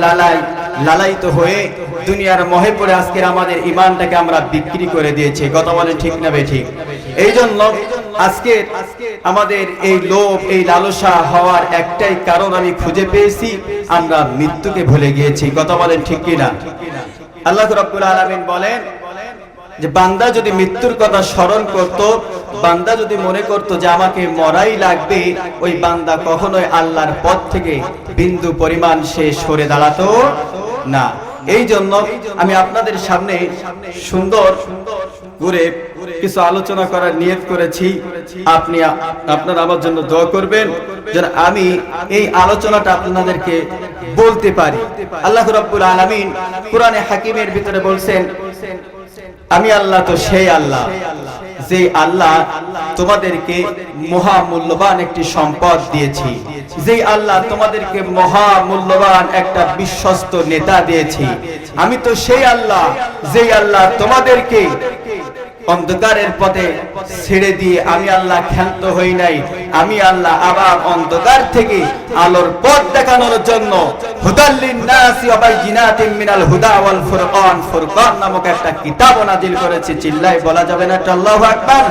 লালায়িত হয়ে, দুনিয়ার মোহে পড়ে আজকে আমাদের ঈমানটাকে আমরা বিক্রি করে দিয়েছি। কথা বলে ঠিক না বেঠিক? এই জন্য আজকে আমাদের এই লোভ, এই লালসা হওয়ার একটাই কারণ আমি খুঁজে পেয়েছি, আমরা মৃত্যুকে ভুলে গিয়েছি। কথা বলেন ঠিক কিনা? আল্লাহ রাব্বুল আলামিন বলেন যে বান্দা যদি মৃত্যুর কথা স্মরণ করত, বান্দা যদি মনে করত যে আমাকে মরাই লাগবে, ওই বান্দা কখনোই আল্লাহর পথ থেকে বিন্দু পরিমাণ সে সরে দাঁড়াতো না। এই জন্য আমি আপনাদের সামনে সুন্দর করে কিছু আলোচনা করার নিয়ত করেছি। আপনারা আমার জন্য দোয়া করবেন যেন আমি এই আলোচনাটা আপনাদেরকে বলতে পারি। আল্লাহ রাব্বুল আলামিন কোরআনে হাকিমের ভিতরে বলছেন, আমি আল্লাহ তো সেই আল্লাহ যে আল্লাহ তোমাদেরকে মহামূল্যবান একটি সম্পদ দিয়েছি, যে আল্লাহ তোমাদেরকে মহামূল্যবান একটা বিশ্বস্ত নেতা দিয়েছি, আমি তো সেই আল্লাহ যে আল্লাহ তোমাদেরকে অন্ধকারের পথে ছেড়ে দিয়ে আমি আল্লাহ ক্ষান্ত হই নাই। আমি আল্লাহ আবার অন্ধকার থেকে আলোর পথ দেখানোর জন্য হুদাল্লিন নাসি ওয়া বাইয়িনাতিন মিনাল হুদা ওয়াল ফুরকান, ফুরকান নামক একটা কিতাব নাযিল করেছি। চিল্লায় বলা যাবে না আল্লাহু আকবার।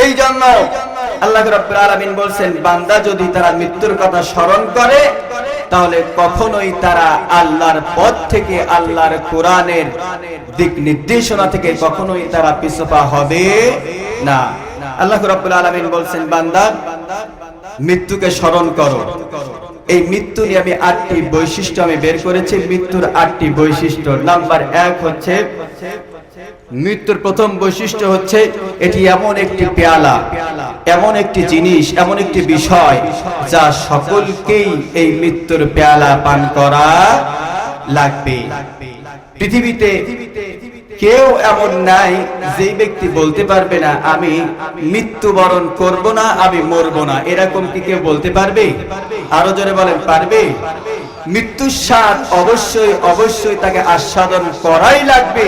এই জন্য আল্লাহ রাব্বুল আলামিন বলছেন, বান্দা যদি তারা মৃত্যুর কথা স্মরণ করে তাহলে কখনোই তারা আল্লাহর পথ থেকে, আল্লাহর কোরআনের দিক নির্দেশনা থেকে কখনোই তারা পিছপা হবে না। আল্লাহ রাব্বুল আলামিন বলছেন, বান্দা মৃত্যুকে স্মরণ করো। এই মৃত্যু নিয়ে আমি 8টি বৈশিষ্ট্য আমি বের করেছি। মৃত্যুর 8টি বৈশিষ্ট্য। নাম্বার 1 হচ্ছে, মৃত্যুর প্রথম বৈশিষ্ট্য হচ্ছে এটি এমন একটি পেয়ালা, এমন একটি জিনিস, এমন একটি বিষয় যা সকলকেই এই মৃত্যুর পেয়ালা পান করা লাগবে। পৃথিবীতে কেউ এমন নাই যে ব্যক্তি বলতে পারবে না আমি মৃত্যুবরণ করব না, আমি মরব না। এরকম কি কেউ বলতে পারবে? আরো জোরে বলেন, পারবে? মৃত্যুর স্বাদ অবশ্যই অবশ্যই তাকে আস্বাদন করাই লাগবে।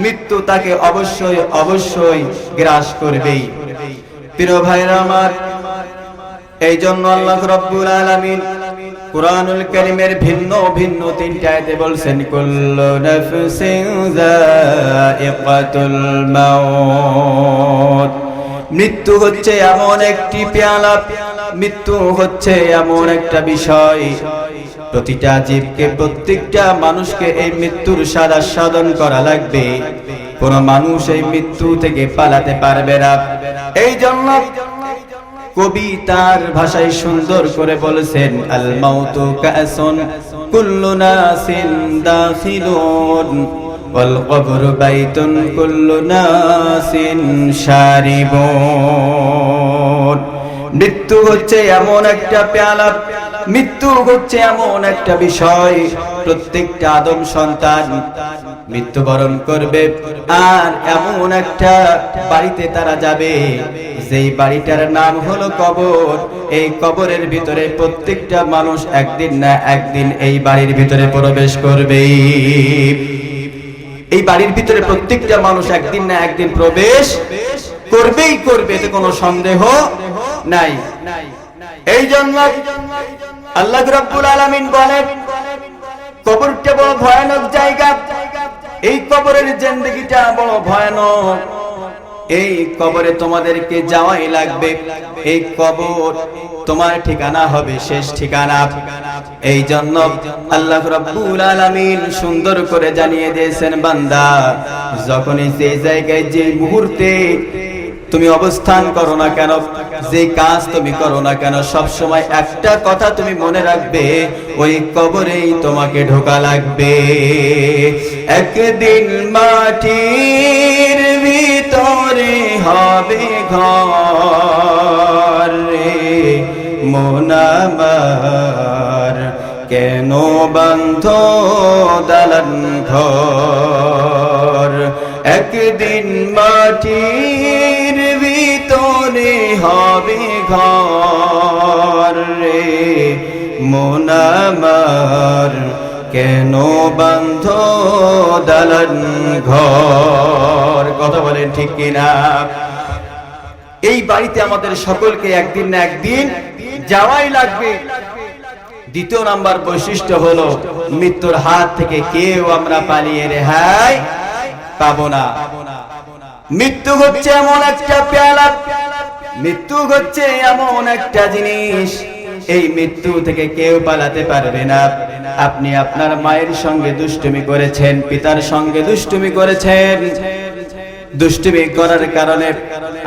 মৃত্যু তাকে অবশ্যই অবশ্যই গ্রাস করবেই। প্রিয় ভাইরা আমার, এই জন্য আল্লাহ রাব্বুল আলামিন কুরআনুল কারীমের ভিন্ন ভিন্ন 3টা আয়াতে বলছেন, কুল্লু নাফসিন যায়িকাতুল মাউত। মৃত্যু হচ্ছে এমন একটি পেয়ালা, মৃত্যু হচ্ছে এমন একটা বিষয়, প্রতিটা জীবকে, প্রত্যেকটা মানুষকে এই মৃত্যুর স্বাদ আস্বাদন করা লাগবে। কোন মানুষ এই মৃত্যু থেকে পালাতে পারবে না। এই জন্য কবি তার ভাষায় সুন্দর করে বলেছেন, আল মাউতু কাসুন কুল্লু নাসিন দাখিলুন ওয়াল কবরু বাইতুন কুল্লু নাসিন শারিবুন। মৃত্যু হচ্ছে এমন একটা পেয়ালা, মৃত্যু হচ্ছে এমন একটা বিষয়, প্রত্যেকটা আদম সন্তান মৃত্যুবরণ করবে। আর এমন একটা বাড়িতে তারা যাবে যেই বাড়িটার নাম হলো কবর। এই কবরের ভিতরে প্রত্যেকটা মানুষ একদিন না একদিন এই বাড়ির ভিতরে প্রবেশ করবে। এই বাড়ির ভিতরে প্রত্যেকটা মানুষ একদিন না একদিন প্রবেশ করবেই করবে, এতে কোনো সন্দেহ নাই। এই জন্য আল্লাহ রাব্বুল আলামিন বলেন, কবরটা বড় ভয়ানক জায়গা, এই কবরের জিন্দেগিটা বড় ভয়ানক। এই কবরে তোমাদেরকে যাওয়াই লাগবে। এই কবর তোমার ঠিকানা হবে শেষ ঠিকানা। এই জন্য আল্লাহ রাব্বুল আলামিন সুন্দর করে জানিয়ে দিয়েছেন, বান্দা যখনই সেই জায়গায়, যে মুহূর্তে তুমি অবস্থান করো না কেন, যে কাজ তুমি করো না কেন, সব সময় একটা কথা তুমি মনে রাখবে, ওই কবরেই তোমাকে ঢোকা লাগবে। একদিন মাটির ভিতরে হবে ঘর রে মন আমার, কেন বান্ধ দালান ঘর। একদিন মাটির ভিতরে হবে ঘর রে মন আমার, কেন বান্ধ দালান ঘর। কথা বলেন ঠিক কিনা? এই বাড়িতে আমাদের সকলকে একদিন না একদিন যাওয়াই লাগবে। দ্বিতীয় নাম্বার বৈশিষ্ট্য হলো, মৃত্যুর হাত থেকে কেউ আমরা পালিয়ে রেহাই পাবো না। মৃত্যু হচ্ছে এমন একটা পেয়ালা, মৃত্যু হচ্ছে এমন একটা জিনিস, এই মৃত্যু থেকে কেউ পালাতে পারবে না। আপনি আপনার মায়ের সঙ্গে দুষ্টুমি করেছেন, পিতার সঙ্গে দুষ্টুমি করেছেন, দুষ্টুমি করার কারণে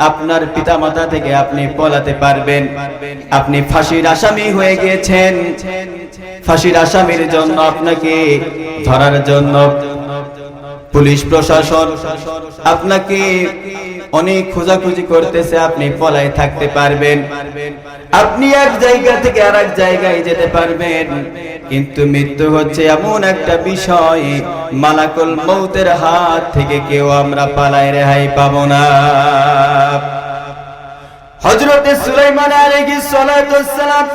আপনার পিতামাতা থেকে আপনি পলাতে পারবেন। আপনি ফাঁসির আসামি হয়ে গিয়েছেন, ফাঁসির আসামির জন্য আপনাকে ধরার জন্য পুলিশ প্রশাসন আপনাকে অনেক খোঁজাখুঁজি করতেছে, আপনি পলায় থাকতে পারবেন। আপনি এক জায়গা থেকে আরেক জায়গায় যেতে পারবেন, কিন্তু মৃত্যু হচ্ছে এমন একটা বিষয়, মালাকুল মউতের হাত থেকে কেউ আমরা পালায় রেহাই পাবো না। হযরত সুলাইমান আলাইহিস সালাতু ওয়াস সালাম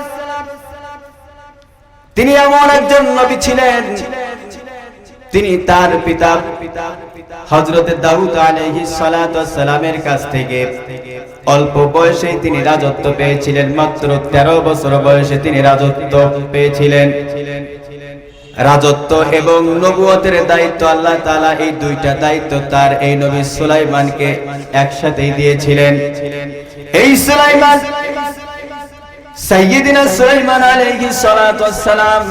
তিনি এমন একজন নবী ছিলেন, তিনি তার পিতা হযরত দাউদ আলাইহিস সালাতু ওয়াস সালামের কাছ থেকে অল্প বয়সে তিনি রাজত্ব পেয়েছিলেন। মাত্র 13 বছর বয়সে তিনি রাজত্ব পেয়েছিলেন। রাজত্ব এবং নবুয়তের দায়িত্ব আল্লাহ তাআলা এই দুইটা দায়িত্ব তার এই নবী সুলাইমানকে একসাথেই দিয়েছিলেন। এই সুলাইমান সাইয়্যিদিনা সুলাইমান আলাইহিস সালাতু ওয়াস সালাম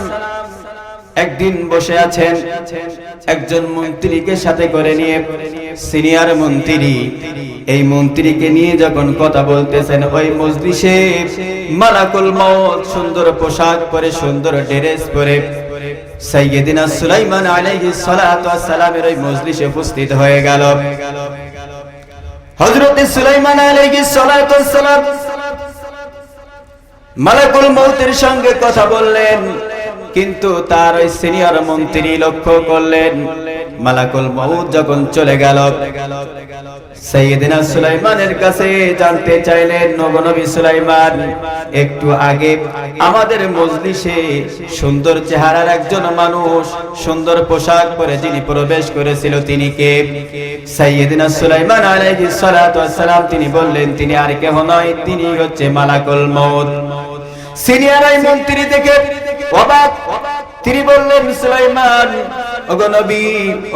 একদিন বসে আছেন, একজন মন্ত্রীকে সাথে করে নিয়ে, সিনিয়র মন্ত্রী, এই মন্ত্রীকে নিয়ে যখন কথা বলতেছেন, ওই মজলিসে মালাকুল মউত সুন্দর পোশাক পরে, সুন্দর ড্রেস পরে সাইয়্যিদিনা সুলাইমান আলাইহিস সালাতু ওয়াস সালামের ওই মজলিসে উপস্থিত হয়ে গেল। হযরত সুলাইমান আলাইহিস সালাতু ওয়াস সালাম মালাকুল মউতের সঙ্গে কথা বললেন, কিন্তু তার ওই সিনিয়র মন্ত্রী লক্ষ্য করলেন মালাকুল মউত যখন চলে গেল, সাইয়্যিদিনা সুলাইমানের কাছে জানতে চাইলেন, নবী সুলাইমান, একটু আগে আমাদের মজলিসে সুন্দর চেহারার একজন মানুষ, সুন্দর পোশাক পরে যিনি প্রবেশ করেছিল তিনি কে? সাইয়্যিদিনা সুলাইমান আলাইহিস সালাতু ওয়াস সালাম তিনি বললেন, তিনি আর কেহ নয়, তিনি হচ্ছে মালাকুল মউত। সিনিয়র এই মন্ত্রী দেখে অবাক, তিনি বললেন, সুলাইমান, ওগো নবী,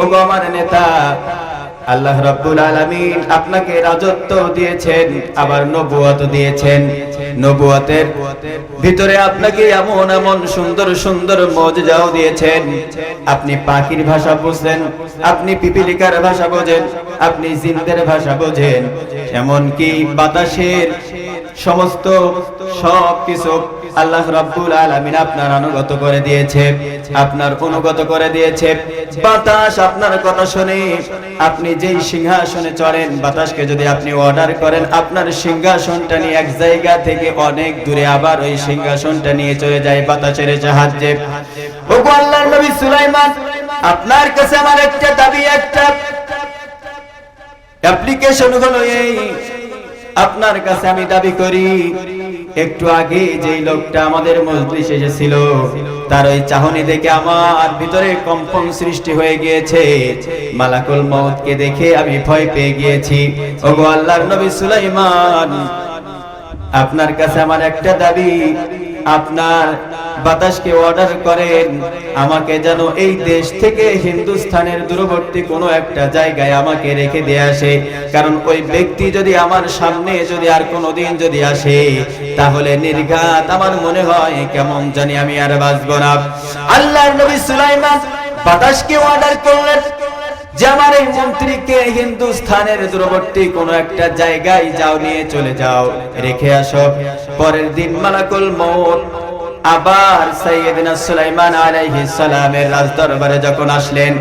ওগো আমার নেতা, আল্লাহ রাব্বুল আলামিন আপনাকে রাজত্ব দিয়েছেন, আবার নবুয়ত দিয়েছেন। নবুয়তের ভিতরে আপনাকে এমন এমন সুন্দর সুন্দর মুজিজাও দিয়েছেন। আপনি পাখির ভাষা বুঝেন, আপনি পিপিলিকার ভাষা বোঝেন, আপনি জিনদের ভাষা বোঝেন, এমনকি বাতাসের সমস্ত সবকিছু আল্লাহ রাব্বুল আলামিন আপনার অনুগত করে দিয়েছে, আপনার অনুগত করে দিয়েছে। বাতাস আপনার কথা শুনে, আপনি যেই সিংহাসনে চড়েন, বাতাসকে যদি আপনি অর্ডার করেন, আপনার সিংহাসনটা নিয়ে এক জায়গা থেকে অনেক দূরে আবার ওই সিংহাসনটা নিয়ে চলে যায় বাতাসের সাহায্যে। ওগো আল্লাহর নবী সুলাইমান, আপনার কাছে আমার একটা দাবি, একটা অ্যাপ্লিকেশন হলো এই, আপনার কাছে আমি দাবি করি, একটু আগে যেই লোকটা আমাদের মজলিসে এসেছিল, তার ওই চাহনি দেখে আমার ভিতরে কম্পন সৃষ্টি হয়ে গিয়েছে, মালাকুল মউতকে দেখে আমি ভয় পেয়ে গিয়েছি। ওগো আল্লাহর নবী সুলাইমান, আপনার কাছে আমার একটা দাবি, আপনার বাতাসকে অর্ডার করেন, আমাকে যেন এই দেশ থেকে হিন্দুস্তানের দূরবর্তী কোনো একটা জায়গায় আমাকে রেখে দিয়ে আসে, কারণ ওই ব্যক্তি যদি আমার সামনে যদি আর কোনোদিন যদি আসে, তাহলে নির্ঘাত আমার মনে হয় কেমন জানি আমি আর বাঁচব না। আল্লাহর নবী সুলাইমান বাতাসকে অর্ডার করলেন যে আমার এই মন্ত্রীকে হিন্দুস্তানের দূরবর্তী কোনো একটা জায়গায় যাও, নিয়ে চলে যাও, রেখে আসো। পরের দিন মালাকুল মউত আবার সাইয়্যিদিনা সুলাইমান আলাইহিস সালামের রাজদরবারে যখন আসলেন,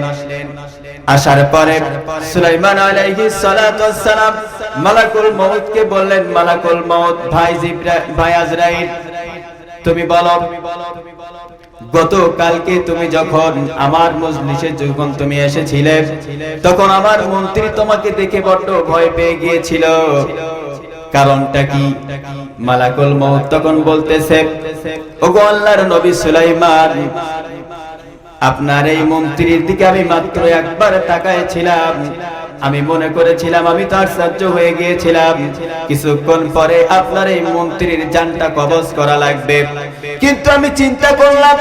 আসার পরে সুলাইমান আলাইহিস সালাতু ওয়াস সালাম মালাকুল মউতকে বললেন, মালাকুল মউত, ভাই আজরাইল, তুমি বলো, গতকালকে তুমি যখন আমার মজলিসে যখন তুমি এসেছিলে, তখন আমার মন্ত্রী তোমাকে দেখে বড্ড ভয় পেয়ে গিয়েছিল, কারণটা কি? মালাকুল মউত তখন বলতেছে, ওগো আল্লাহর নবী সুলাইমান, আপনার এই মন্ত্রীর দিকে আমি মাত্র একবার তাকাইছিলাম, আমি মনে করেছিলাম আমি তো আশ্চর্য হয়ে গিয়েছিলাম, কিছুক্ষণ পরে আপনার এই মন্ত্রীর জানটা কবজ করা লাগবে। কিন্তু আমি চিন্তা করলাম,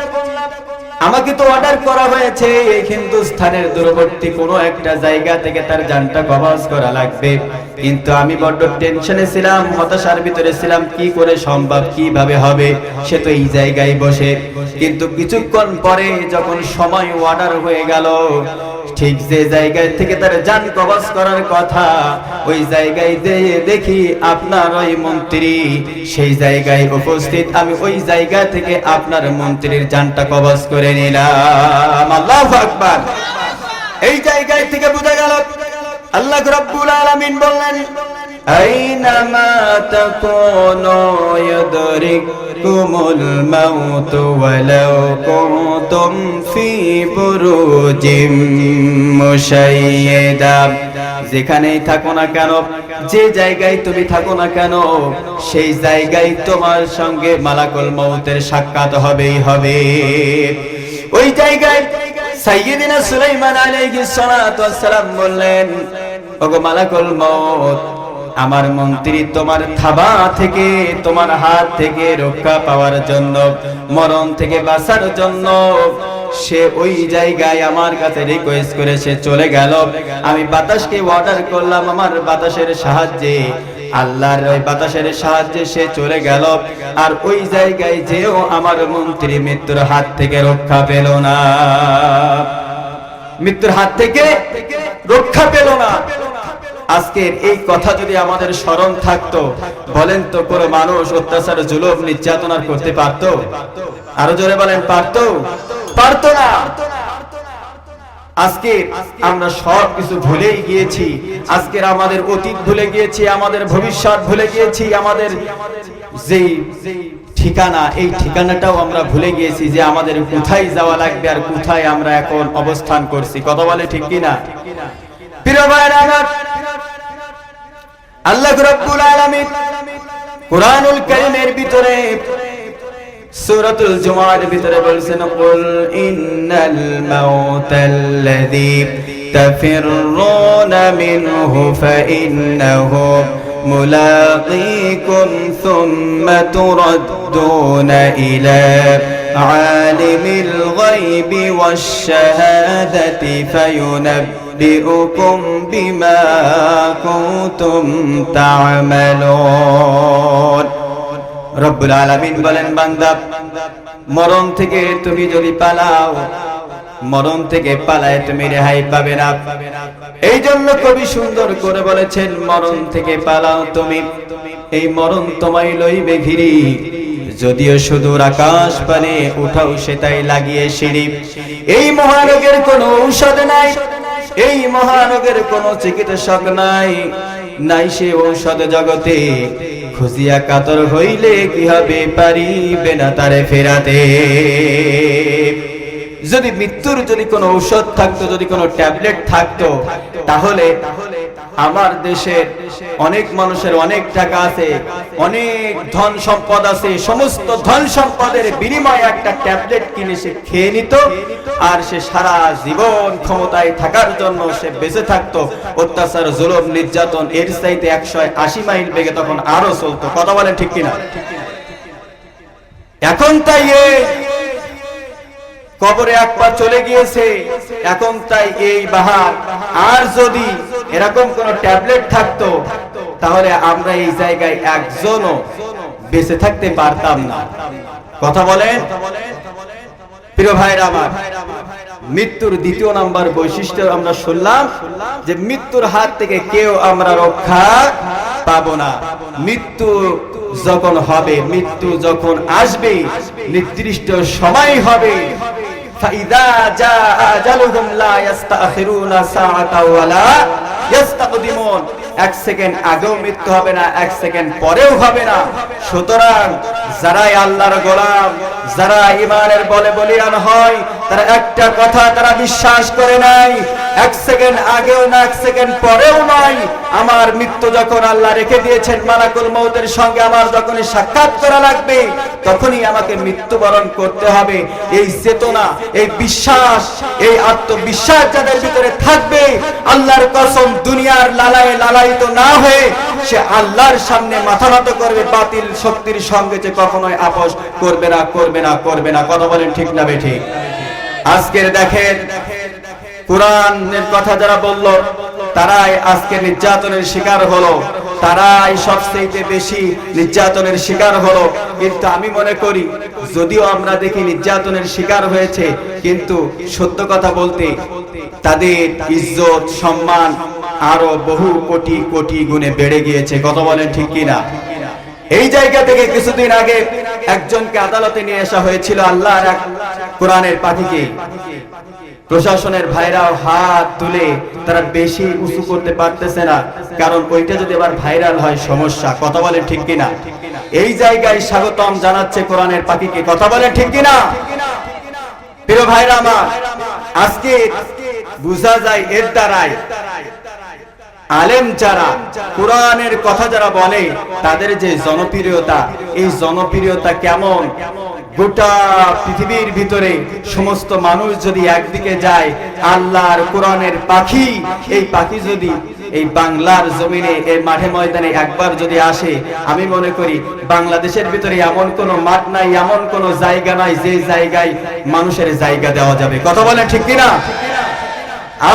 আমাকে তো অর্ডার করা হয়েছে হিন্দুস্তানের দূরবর্তী কোনো একটা জায়গা থেকে তার জানটা কবজ করা লাগবে, কিন্তু আমি বড্ড টেনশনে ছিলাম, হতাশার ভিতরে ছিলাম, কি করে সম্ভব, কিভাবে হবে, সে তো এই জায়গায় বসে। কিন্তু কিছুক্ষণ পরে যখন সময় অর্ডার হয়ে গেল, ঠিক যে জায়গায় থেকে তার জান কবজ করার কথা, ওই জায়গায় দেখি আপনার ওই মন্ত্রী সেই জায়গায় উপস্থিত। আমি ওই জায়গা থেকে আপনার মন্ত্রীর জানটা কবজ করে নিলাম। আল্লাহু আকবার। এই জায়গায় থেকে বোঝা গেল আল্লাহ রাব্বুল আলামিন বললেন, أينما تكونوا يدرككم الموت ولو كنتم في بروج مشيدة যেখানেই থাকো না কেন, যে জায়গায় তুমি থাকো না কেন, সেই জায়গায় তোমার সঙ্গে মালাকুল মউতের সাক্ষাৎ হবেই হবে। ওই জায়গায় সাইয়্যিদিনা সুলাইমান আলাইহিস সালাতু ওয়াস সালাম বললেন, ওগো মালাকুল মউত, আমার মন্ত্রী তোমার থাবা থেকে, তোমার হাত থেকে রক্ষা পাওয়ার জন্য, মরণ থেকে বাঁচার জন্য সে ওই জায়গায় আমার কাছে রিকোয়েস্ট করে সে চলে গেল। আমি বাতাসকে অর্ডার করলাম, আমার বাতাসের সাহায্যে, আল্লাহর ওই বাতাসের সাহায্যে সে চলে গেল। আর ওই জায়গায় যেও আমার মন্ত্রী মৃত্যুর হাত থেকে রক্ষা পেল না, মৃত্যুর হাত থেকে রক্ষা পেল না। আজকের এই কথা যদি আমাদের স্মরণ থাকতো, বলেন তো কোন মানুষ অত্যাচার জুলুম নির্যাতন আর করতে পারতো? আরো জোরে বলেন, পারতো? পারতো না। আজকে আমরা সব কিছু ভুলেই গিয়েছি। আজকের আমাদের অতীত ভুলে গিয়েছি, আমাদের ভবিষ্যৎ ভুলে গিয়েছি, আমাদের যেই ঠিকানা, এই ঠিকানাটাও আমরা ভুলে গিয়েছি যে আমাদের কোথায় যাওয়া লাগবে আর কোথায় আমরা এখন অবস্থান করছি। কথা বলে ঠিক কিনা? প্রিয় ভাইরা আমার, আল্লাহ রাব্বুল আলামিন কুরআনুল কারীমের ভিতরে সূরাতুল জুমার ভিতরে বলেছেন, কুল ইন্নাল মাউতাল্লাযী তাফিররুনা মিনহু ফাইন্নাহু মুলাকীকুম সুম্মা তুরাদ্দুনা ইলা আলিমিল গায়বি ওয়াশ শাহাদাতি ফায়ুনাব্বিউকুম বিমা কুনতুম তা'মালুন। রব্বুল আলামিন বলেন, বান্দা, মরণ থেকে তুমি যদি পালাও, মরণ থেকে পালায় তুমি রেহাই পাবে না। এই জন্য কবি সুন্দর করে বলেছেন, মরণ থেকে পালাও তুমি, এই মরণ তোমায় লইবে ঘিরি। যদিও সুদূর আকাশ পানে উঠাও সেটাই লাগিয়ে সিঁড়ি। এই মহারোগের কোনো ঔষধ নাই, এই মহারোগের কোনো চিকিৎসক নাই, নাই সে ঔষধ জগতে। খুঁজিয়া কাতর হইলে কি হবে, পারিবে না তারে ফেরাতে। যদি মৃত্যুর যদি কোনো ঔষধ থাকতো, যদি কোনো ট্যাবলেট থাকতো, তাহলে আমার দেশের অনেক মানুষের অনেক টাকা আছে, অনেক ধন সম্পদ আছে, সমস্ত ধন সম্পদের বিনিময়ে একটা ট্যাবলেট কিনে সে খেয়ে নিত, আর সে সারা জীবন ক্ষমতায় থাকার জন্য সে বেঁচে থাকতো। অত্যাচার জুলুম নির্যাতন এর চাইতে 180 মাইল বেগে তখন আরো চলতো। কথা বলেন ঠিক কিনা? এখন তাই কবরে একবার চলে গিয়েছে, এখন তাই এই বাহার। আর যদি এরকম কোন ট্যাবলেট থাকতো, তাহলে আমরা এই জায়গায় একজনও বেঁচে থাকতে পারতাম না। কথা বলেন প্রিয় ভাইরা আমার, মৃত্যুর দ্বিতীয় নাম্বার বৈশিষ্ট্য আমরা শুনলাম যে মৃত্যুর হাত থেকে কেউ আমরা রক্ষা পাবো না। মৃত্যু যখন হবে, মৃত্যু যখন আসবে, নির্দিষ্ট সময় হবে, ফাইদা জা আজালুহুম লা ইস্তাখিরুনা সাআতাও ওয়ালা ইস্তাকদিমুন। 1 সেকেন্ড আগেও মৃত্যু হবে না, 1 সেকেন্ড পরেও হবে না। সুতরাং যারাই আল্লাহর গোলাম, যারা ঈমানের বলে বলিয়ান হয়, তারা একটা কথা তারা বিশ্বাস করে নাই, 1 সেকেন্ড আগেও না, 1 সেকেন্ড পরেও নয়। আমার মৃত্যু যখন আল্লাহ রেখে দিয়েছেন, মালাকুল মউতের সঙ্গে আমার যখনই সাক্ষাৎ করা লাগবে, তখনই আমাকে মৃত্যুবরণ করতে হবে। এই চেতনা, এই বিশ্বাস, এই আত্মবিশ্বাস যাদের ভিতরে থাকবে, আল্লাহর কসম, দুনিয়ার লালায় লালায়িত না হয়ে সে আল্লাহর সামনে মাথা নত করবে, বাতিল শক্তির সঙ্গে যে কখনোই আপোষ করবে না, করবে না, করবে না। কথা বলেন ঠিক না বেঠিক? আজকের দেখেন, কোরআনের কথা যারা বলল, তারাই আজকে নির্যাতনের শিকার হলো, তারাই সবচেয়ে বেশি নির্যাতনের শিকার হলো। কিন্তু আমি মনে করি, যদিও আমরা দেখি নির্যাতনের শিকার হয়েছে, কিন্তু সত্য কথা বলতে তাদের ইজ্জত সম্মান আরো বহু কোটি কোটি গুণে বেড়ে গিয়েছে। কথা বলেন ঠিক কিনা? এই জায়গা থেকে কিছুদিন আগে একজনকে আদালতে নিয়ে আসা হয়েছিল, আল্লাহর এক কোরআনের পাখিকে। প্রশাসনের ভাইরাও হাত তুলে তারা বেশি উঁচু করতে পারতেছে না, কারণ ওইটা যদি আবার ভাইরাল হয় সমস্যা। কথা বলে ঠিক কিনা? এই জায়গায় স্বাগতম জানাচ্ছে কোরআনের পাখিকে। কথা বলে ঠিক কিনা? প্রিয় ভাইরা আমার, আজকে বুঝা যায় এর দ্বারাই আলেম যারা কোরআনের কথা যারা বলে তাদের যে জনপ্রিয়তা, এই জনপ্রিয়তা কেমন। গোটা পৃথিবীর ভিতরে সমস্ত মানুষ যদি একদিকে যায়, আল্লাহর কোরআনের পাখি, এই পাখি যদি এই বাংলার জমিনে এই মাঠে ময়দানে একবার যদি আসে, আমি মনে করি বাংলাদেশের ভিতরে এমন কোন মাঠ নাই, এমন কোন জায়গা নাই যে জায়গায় মানুষের জায়গা দেওয়া যাবে। কথা বলেন ঠিক কিনা?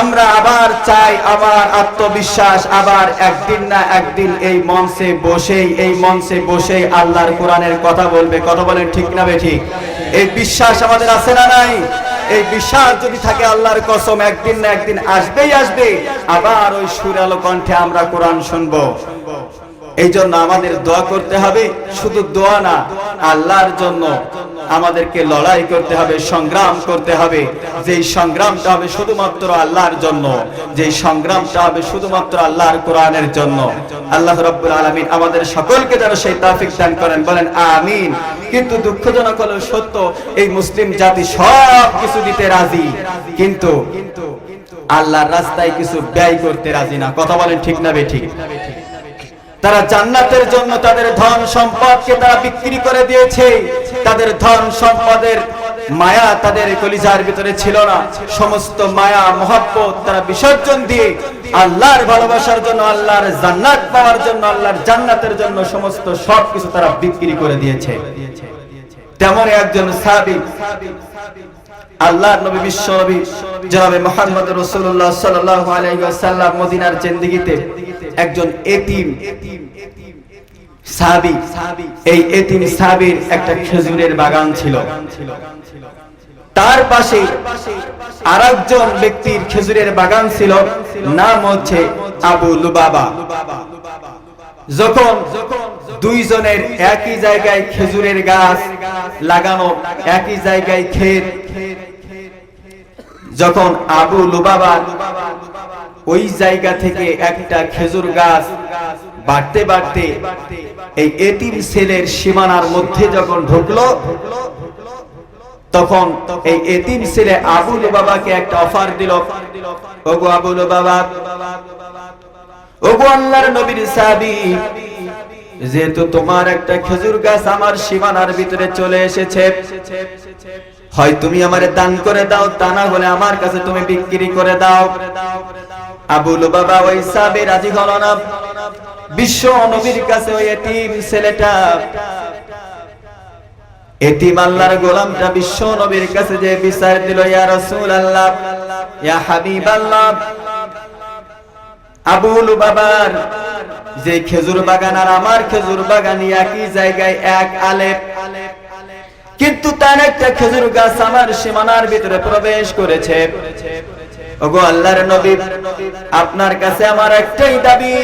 আমরা আবার চাই, আবার আত্মবিশ্বাস, আবার একদিন না একদিন এই মঞ্চে বসেই আল্লাহর কোরআনের কথা বলবে। কথা বলেন ঠিক না বেঠিক? এই বিশ্বাস আমাদের আছে না নাই? এই বিশ্বাস যদি থাকে, আল্লাহর কসম একদিন না একদিন আসবে, আবার ওই সুরালো কণ্ঠে আমরা কোরআন শুনবো। এই জন্য আমাদের দোয়া করতে হবে, শুধু দোয়া না, আল্লাহর জন্য আমাদেরকে লড়াই করতে হবে, সংগ্রাম করতে হবে। যেই সংগ্রামটা হবে শুধুমাত্র আল্লাহর জন্য, যেই সংগ্রামটা হবে শুধুমাত্র আল্লাহর কোরআনের জন্য। আল্লাহ রাব্বুল আলামিন আমাদের সকলকে যেন সেই তৌফিক দান করেন, বলেন আমিন। কিন্তু দুঃখজনক হলো সত্য, এই মুসলিম জাতি সব কিছু দিতে রাজি, কিন্তু আল্লাহর রাস্তায় কিছু ব্যয় করতে রাজি না। কথা বলেন ঠিক না বেঠিক? তারা জান্নাতের জন্য তাদের ধন সম্পদকে তারা বিক্রি করে দিয়েছে। তাদের ধন সম্পদের মায়া তাদের কলিজার ভিতরে ছিল না। সমস্ত মায়া মহব্বত তারা বিসর্জন দিয়ে আল্লাহর ভালোবাসার জন্য, আল্লাহর জান্নাত পাওয়ার জন্য, আল্লাহর জান্নাতের জন্য সমস্ত সবকিছু তারা বিক্রি করে দিয়েছে। তেমন একজন সাহাবী, আল্লাহর নবী, বিশ্ব নবী জনাবে মুহাম্মদ রাসূলুল্লাহ সাল্লাল্লাহু আলাইহি ওয়াসাল্লাম মদিনার জিন্দেগিতে একজন এতিম সাহাবী, এই এতিম সাহাবীর একটা খেজুরের বাগান ছিল। তার পাশে আরেকজন ব্যক্তির খেজুরের বাগান ছিল, নাম হচ্ছে আবু লুবাবা। যখন দুইজনের একই জায়গায় খেজুরের গাছ লাগানো, একই জায়গায় ক্ষেত, যখন আবু লুবাবা ওই জায়গা থেকে একটা খেজুর গাছ বাড়তে বাড়তে এই এতিম ছেলের সীমানার মধ্যে যখন ঢুকলো, তখন এই এতিম ছেলে আবু লুবাবাকে একটা অফার দিল, ওগো আবু লুবাবা, ওগো আল্লাহর নবীর সাহাবী, যেহেতু তোমার একটা খেজুর গাছ আমার সীমানার ভিতরে চলে এসেছে, হয় তুমি আমারে দান করে দাও, তা না হলে আমার কাছে তুমি বিক্রি করে দাও। আবু লুবাবা ওই সাহাবী রাজি হলো না। বিশ্ব নবীর কাছে ওই এতিম ছেলেটা, এতিম আল্লাহর গোলামটা বিশ্ব নবীর কাছে যে বিচার দিল, ইয়া রাসূলুল্লাহ, ইয়া হাবিবাল্লাহ, আবু লুবাবার যে খেজুর বাগান আর আমার খেজুর বাগান একই জায়গায়, এক আলেপ, কিন্তু তার একটা খেজুর গাছ আমার সীমানার ভিতরে প্রবেশ করেছে। ওগো আল্লাহর নবী, আপনার কাছে আমার একটাই দাবি,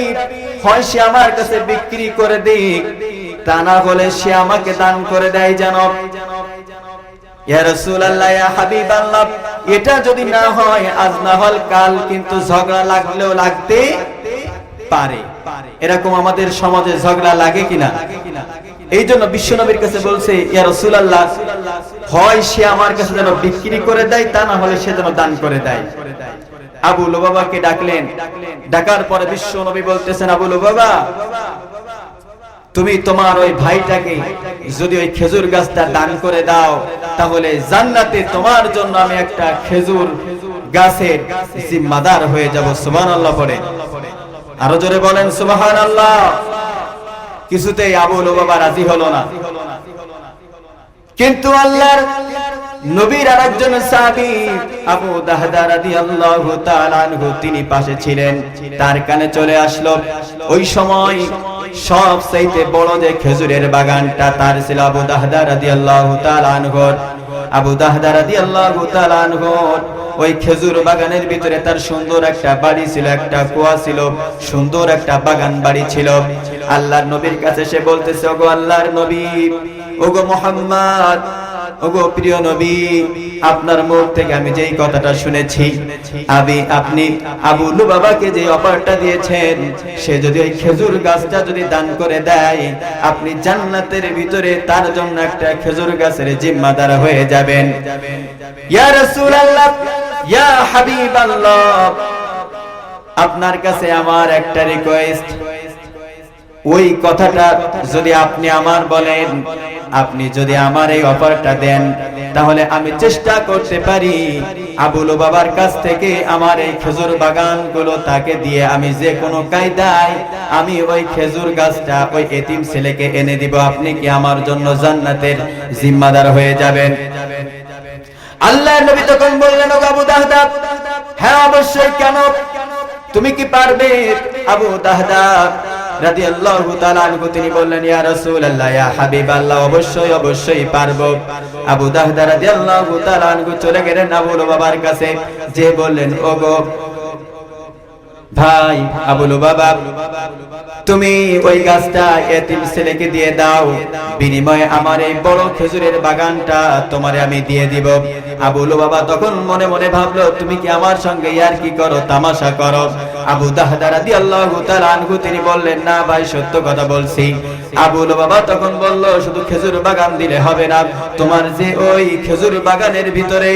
হয় সে আমার কাছে বিক্রি করে দিক, তা না হলে সে আমাকে দান করে দেয় যেন। ইয়া রাসূলুল্লাহ, ইয়া হাবিবাল্লাহ, এটা যদি না হয়, আজ না হল কাল কিন্তু ঝগড়া লাগলেও লাগতে পারে। এরকম আমাদের সমাজে ঝগড়া লাগে কিনা? এই জন্য বিশ্বনবীর কাছে বলছে, ইয়া রাসূলুল্লাহ, হয় সে আমার কাছে যেন বিক্রি করে দেয়, তা না হলে সে যেন দান করে দেয়। আবু লুবাবাকে ডাকলেন। ডাকার পরে বিশ্বনবী বলতেছেন, আবু লুবাবা, তুমি তোমার ওই ভাইটাকে যদি ওই খেজুর গাছটা দান করে দাও, তাহলে জান্নাতে তোমার জন্য আমি একটা খেজুর গাছের জিম্মাদার হয়ে যাব। সুবহানাল্লাহ পড়ে, আরো জোরে বলেন সুবহানাল্লাহ। কিছুতেই আবু লুবাবা রাজি হলো না। কিন্তু আল্লাহর নবীর আরেকজন সাহাবী আবু দাহদা রাদিয়াল্লাহু তাআলা আনহু, তিনি পাশে ছিলেন। তার কানে চলে আসলো, ওই সময় সবচাইতে বড় যে খেজুরের বাগানটা তার ছিল আবু দাহদা রাদিয়াল্লাহু তাআলা আনহু। আবু দাহদা রাদিয়াল্লাহু তাআলা আনহু ওই খেজুর বাগানের ভিতরে তার সুন্দর একটা বাড়ি ছিল, একটা কুয়া ছিল, সুন্দর একটা বাগান বাড়ি ছিল। আল্লাহর নবীর কাছে সে বলতেছে, ওগো আল্লাহর নবী, ওগো মুহাম্মদ, ওগো প্রিয় নবী, আপনার মুখ থেকে আমি যেই কথাটা শুনেছি, আপনি আবু লুবাবাকে যে অফারটা দিয়েছেন, সে যদি ওই খেজুর গাছটা যদি দান করে দেয়, আপনি জান্নাতের ভিতরে তার জন্য একটা খেজুর গাছের জিম্মাদার হয়ে যাবেন। ইয়া রাসূলুল্লাহ, ইয়া হাবিবাল্লাহ, আপনার কাছে আমার একটা রিকোয়েস্ট, ওই কথাটা যদি আপনি আমার বলেন, আপনি যদি আমার এই অফারটা দেন, তাহলে আমি চেষ্টা করতে পারি আবু লুবাবার কাছ থেকে আমার এই খেজুর বাগানগুলো তাকে দিয়ে আমি যে কোনো কায়দায় আমি ওই খেজুর গাছটা ওই এতিম ছেলেকে এনে দিব। আপনি কি আমার জন্য জান্নাতের জিম্মাদার হয়ে যাবেন? আল্লাহর নবী তখন বললেন, ও আবু দাহদা, হ্যাঁ অবশ্যই, কেন, তুমি কি পারবে? আবু দাহদা রাদিয়াল্লাহু তাআলা আনহু তিনি বললেন, ইয়া রাসূলুল্লাহ, ইয়া হাবিবাল্লাহ, অবশ্যই অবশ্যই পারবো। আবু দাহদা রাদিয়াল্লাহু তাআলা আনহু চলে গেলেন আবু লুবাবার কাছে, যে বললেন, ওগো ভাই আবু লুবাবা, তুমি ওই গাছটা এতিম ছেলেকে দিয়ে দাও, বিনিময়ে আমার এই বড় খেজুরের বাগানটা তোমারে আমি দিয়ে দিব। আবু লুবাবা তখন মনে মনে ভাবলো, তুমি কি আমার সঙ্গে ইয়ারকি করো, তামাশা করো? আবু দাহদা রাদিয়াল্লাহু তাআলা আনহু তিনি বললেন, না ভাই, সত্য কথা বলছি। আবু লুবাবা তখন বলল, শুধু খেজুর বাগান দিলে হবে না, তোমার যে ওই খেজুর বাগানের ভিতরে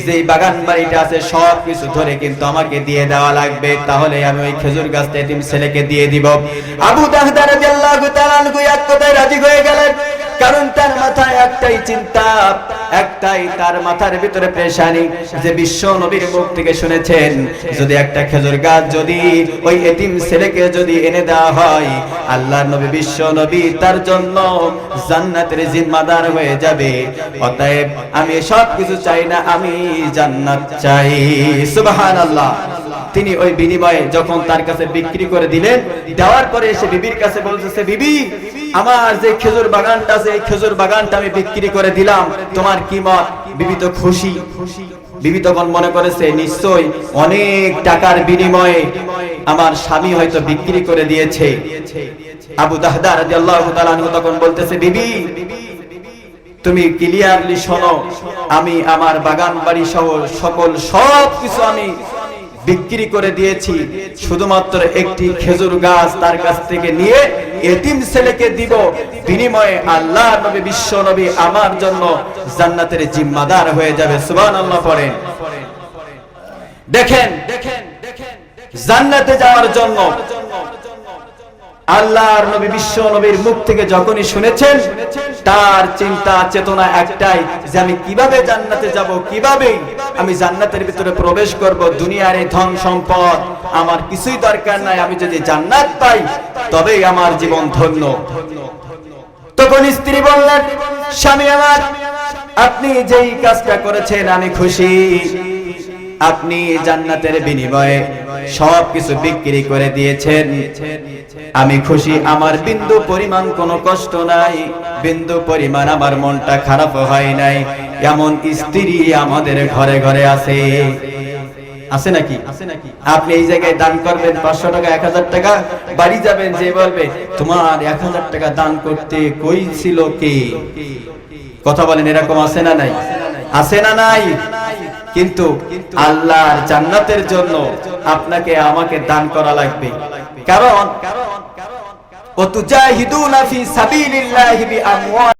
যে বাগান বাড়িটা আছে সব কিছু ধরে কিন্তু আমাকে দিয়ে দেওয়া লাগবে, তাহলে আমি ওই খেজুর গাছটা এতিম ছেলেকে দিয়ে দিব। আবু দাহদা রাদিয়াল্লাহু তাআলা আনহু এক কথায় রাজি হয়ে গেলেন, কারণ তার মাথায় একটাই চিন্তা, একটাই তার মাথার ভিতরে পেরেশানি, যে বিশ্ব নবীর মুখ থেকে শুনেছেন, যদি একটা খেজুর গাছ যদি ওই এতিম ছেলেকে যদি এনে দেওয়া হয়, আল্লাহর নবী বিশ্ব নবী তার জন্য জান্নাতের জিম্মাদার হয়ে যাবে। অতএব আমি সব কিছু চাই না, আমি জান্নাত চাই। সুবহানাল্লাহ। তিনি ওই বিনিময়ে যখন তার কাছে বিক্রি করে দিলেন, দেওয়ার পরে এসে বিবির কাছে বলতেছে, বিবি, আমার যে খেজুর বাগানটা আছে এই খেজুর বাগানটা আমি বিক্রি করে দিলাম, তোমার কি মত? বিবি তো খুশি। বিবি তখন মনে করেছে, নিশ্চয়ই অনেক টাকার বিনিময়ে আমার স্বামী হয়তো বিক্রি করে দিয়েছে। আবু দাহদা রাদিয়াল্লাহু তাআলা আনহু তখন বলতেছে, বিবি, তুমি ক্লিয়ারলি শোনো, আমি আমার বাগান বাড়ি সহ সব কিছু আমি বিক্রি করে দিয়েছি, শুধুমাত্র একটি খেজুর গাছ তার কাছ থেকে নিয়ে এতিম ছেলেকে দিব, বিনিময়ে আল্লাহর নবী বিশ্ব নবী আমার জন্য জান্নাতের জিম্মাদার হয়ে যাবে। সুবহানাল্লাহ পড়েন। দেখেন, জান্নাতে যাওয়ার জন্য আল্লাহর নবী বিশ্ব নবীর মুখ থেকে যখনই শুনেছেন, তার চিন্তা চেতনা একটাই, যে আমি কিভাবে জান্নাতে যাব, কিভাবে আমি জান্নাতের ভিতরে প্রবেশ করব। দুনিয়ার এই ধন সম্পদ আমার কিছুই দরকার নাই, আমি যদি জান্নাত পাই তবেই আমার জীবন ধন্য। তখন স্ত্রী বললেন, স্বামী আমার, আপনি যেই কাজটা করেছেন আমি খুশি, আপনি জান্নাতের বিনিময়ে সবকিছু বিক্রি করে দিয়েছেন, আমি খুশি, আমার বিন্দু পরিমাণ কোনো কষ্ট নাই, বিন্দু পরিমাণ আমার মনটা খারাপ হয় নাই। এমন স্ত্রী আমাদের ঘরে ঘরে আছে, আছে নাকি? আপনি এই জায়গায় দান করবেন 500 টাকা, 1000 টাকা, বাড়ি যাবেন, যে বলবে, তোমার 1000 টাকা দান করতে কই ছিল কে? কথা বলেন, এরকম আছে না নাই? আছে না নাই? কিন্তু আল্লাহর জান্নাতের জন্য আপনাকে আমাকে দান করা লাগবে, কারণ ওয়াতুজাহিদুনা ফি সাবিলিল্লাহি বিআমওয়ালিহিম।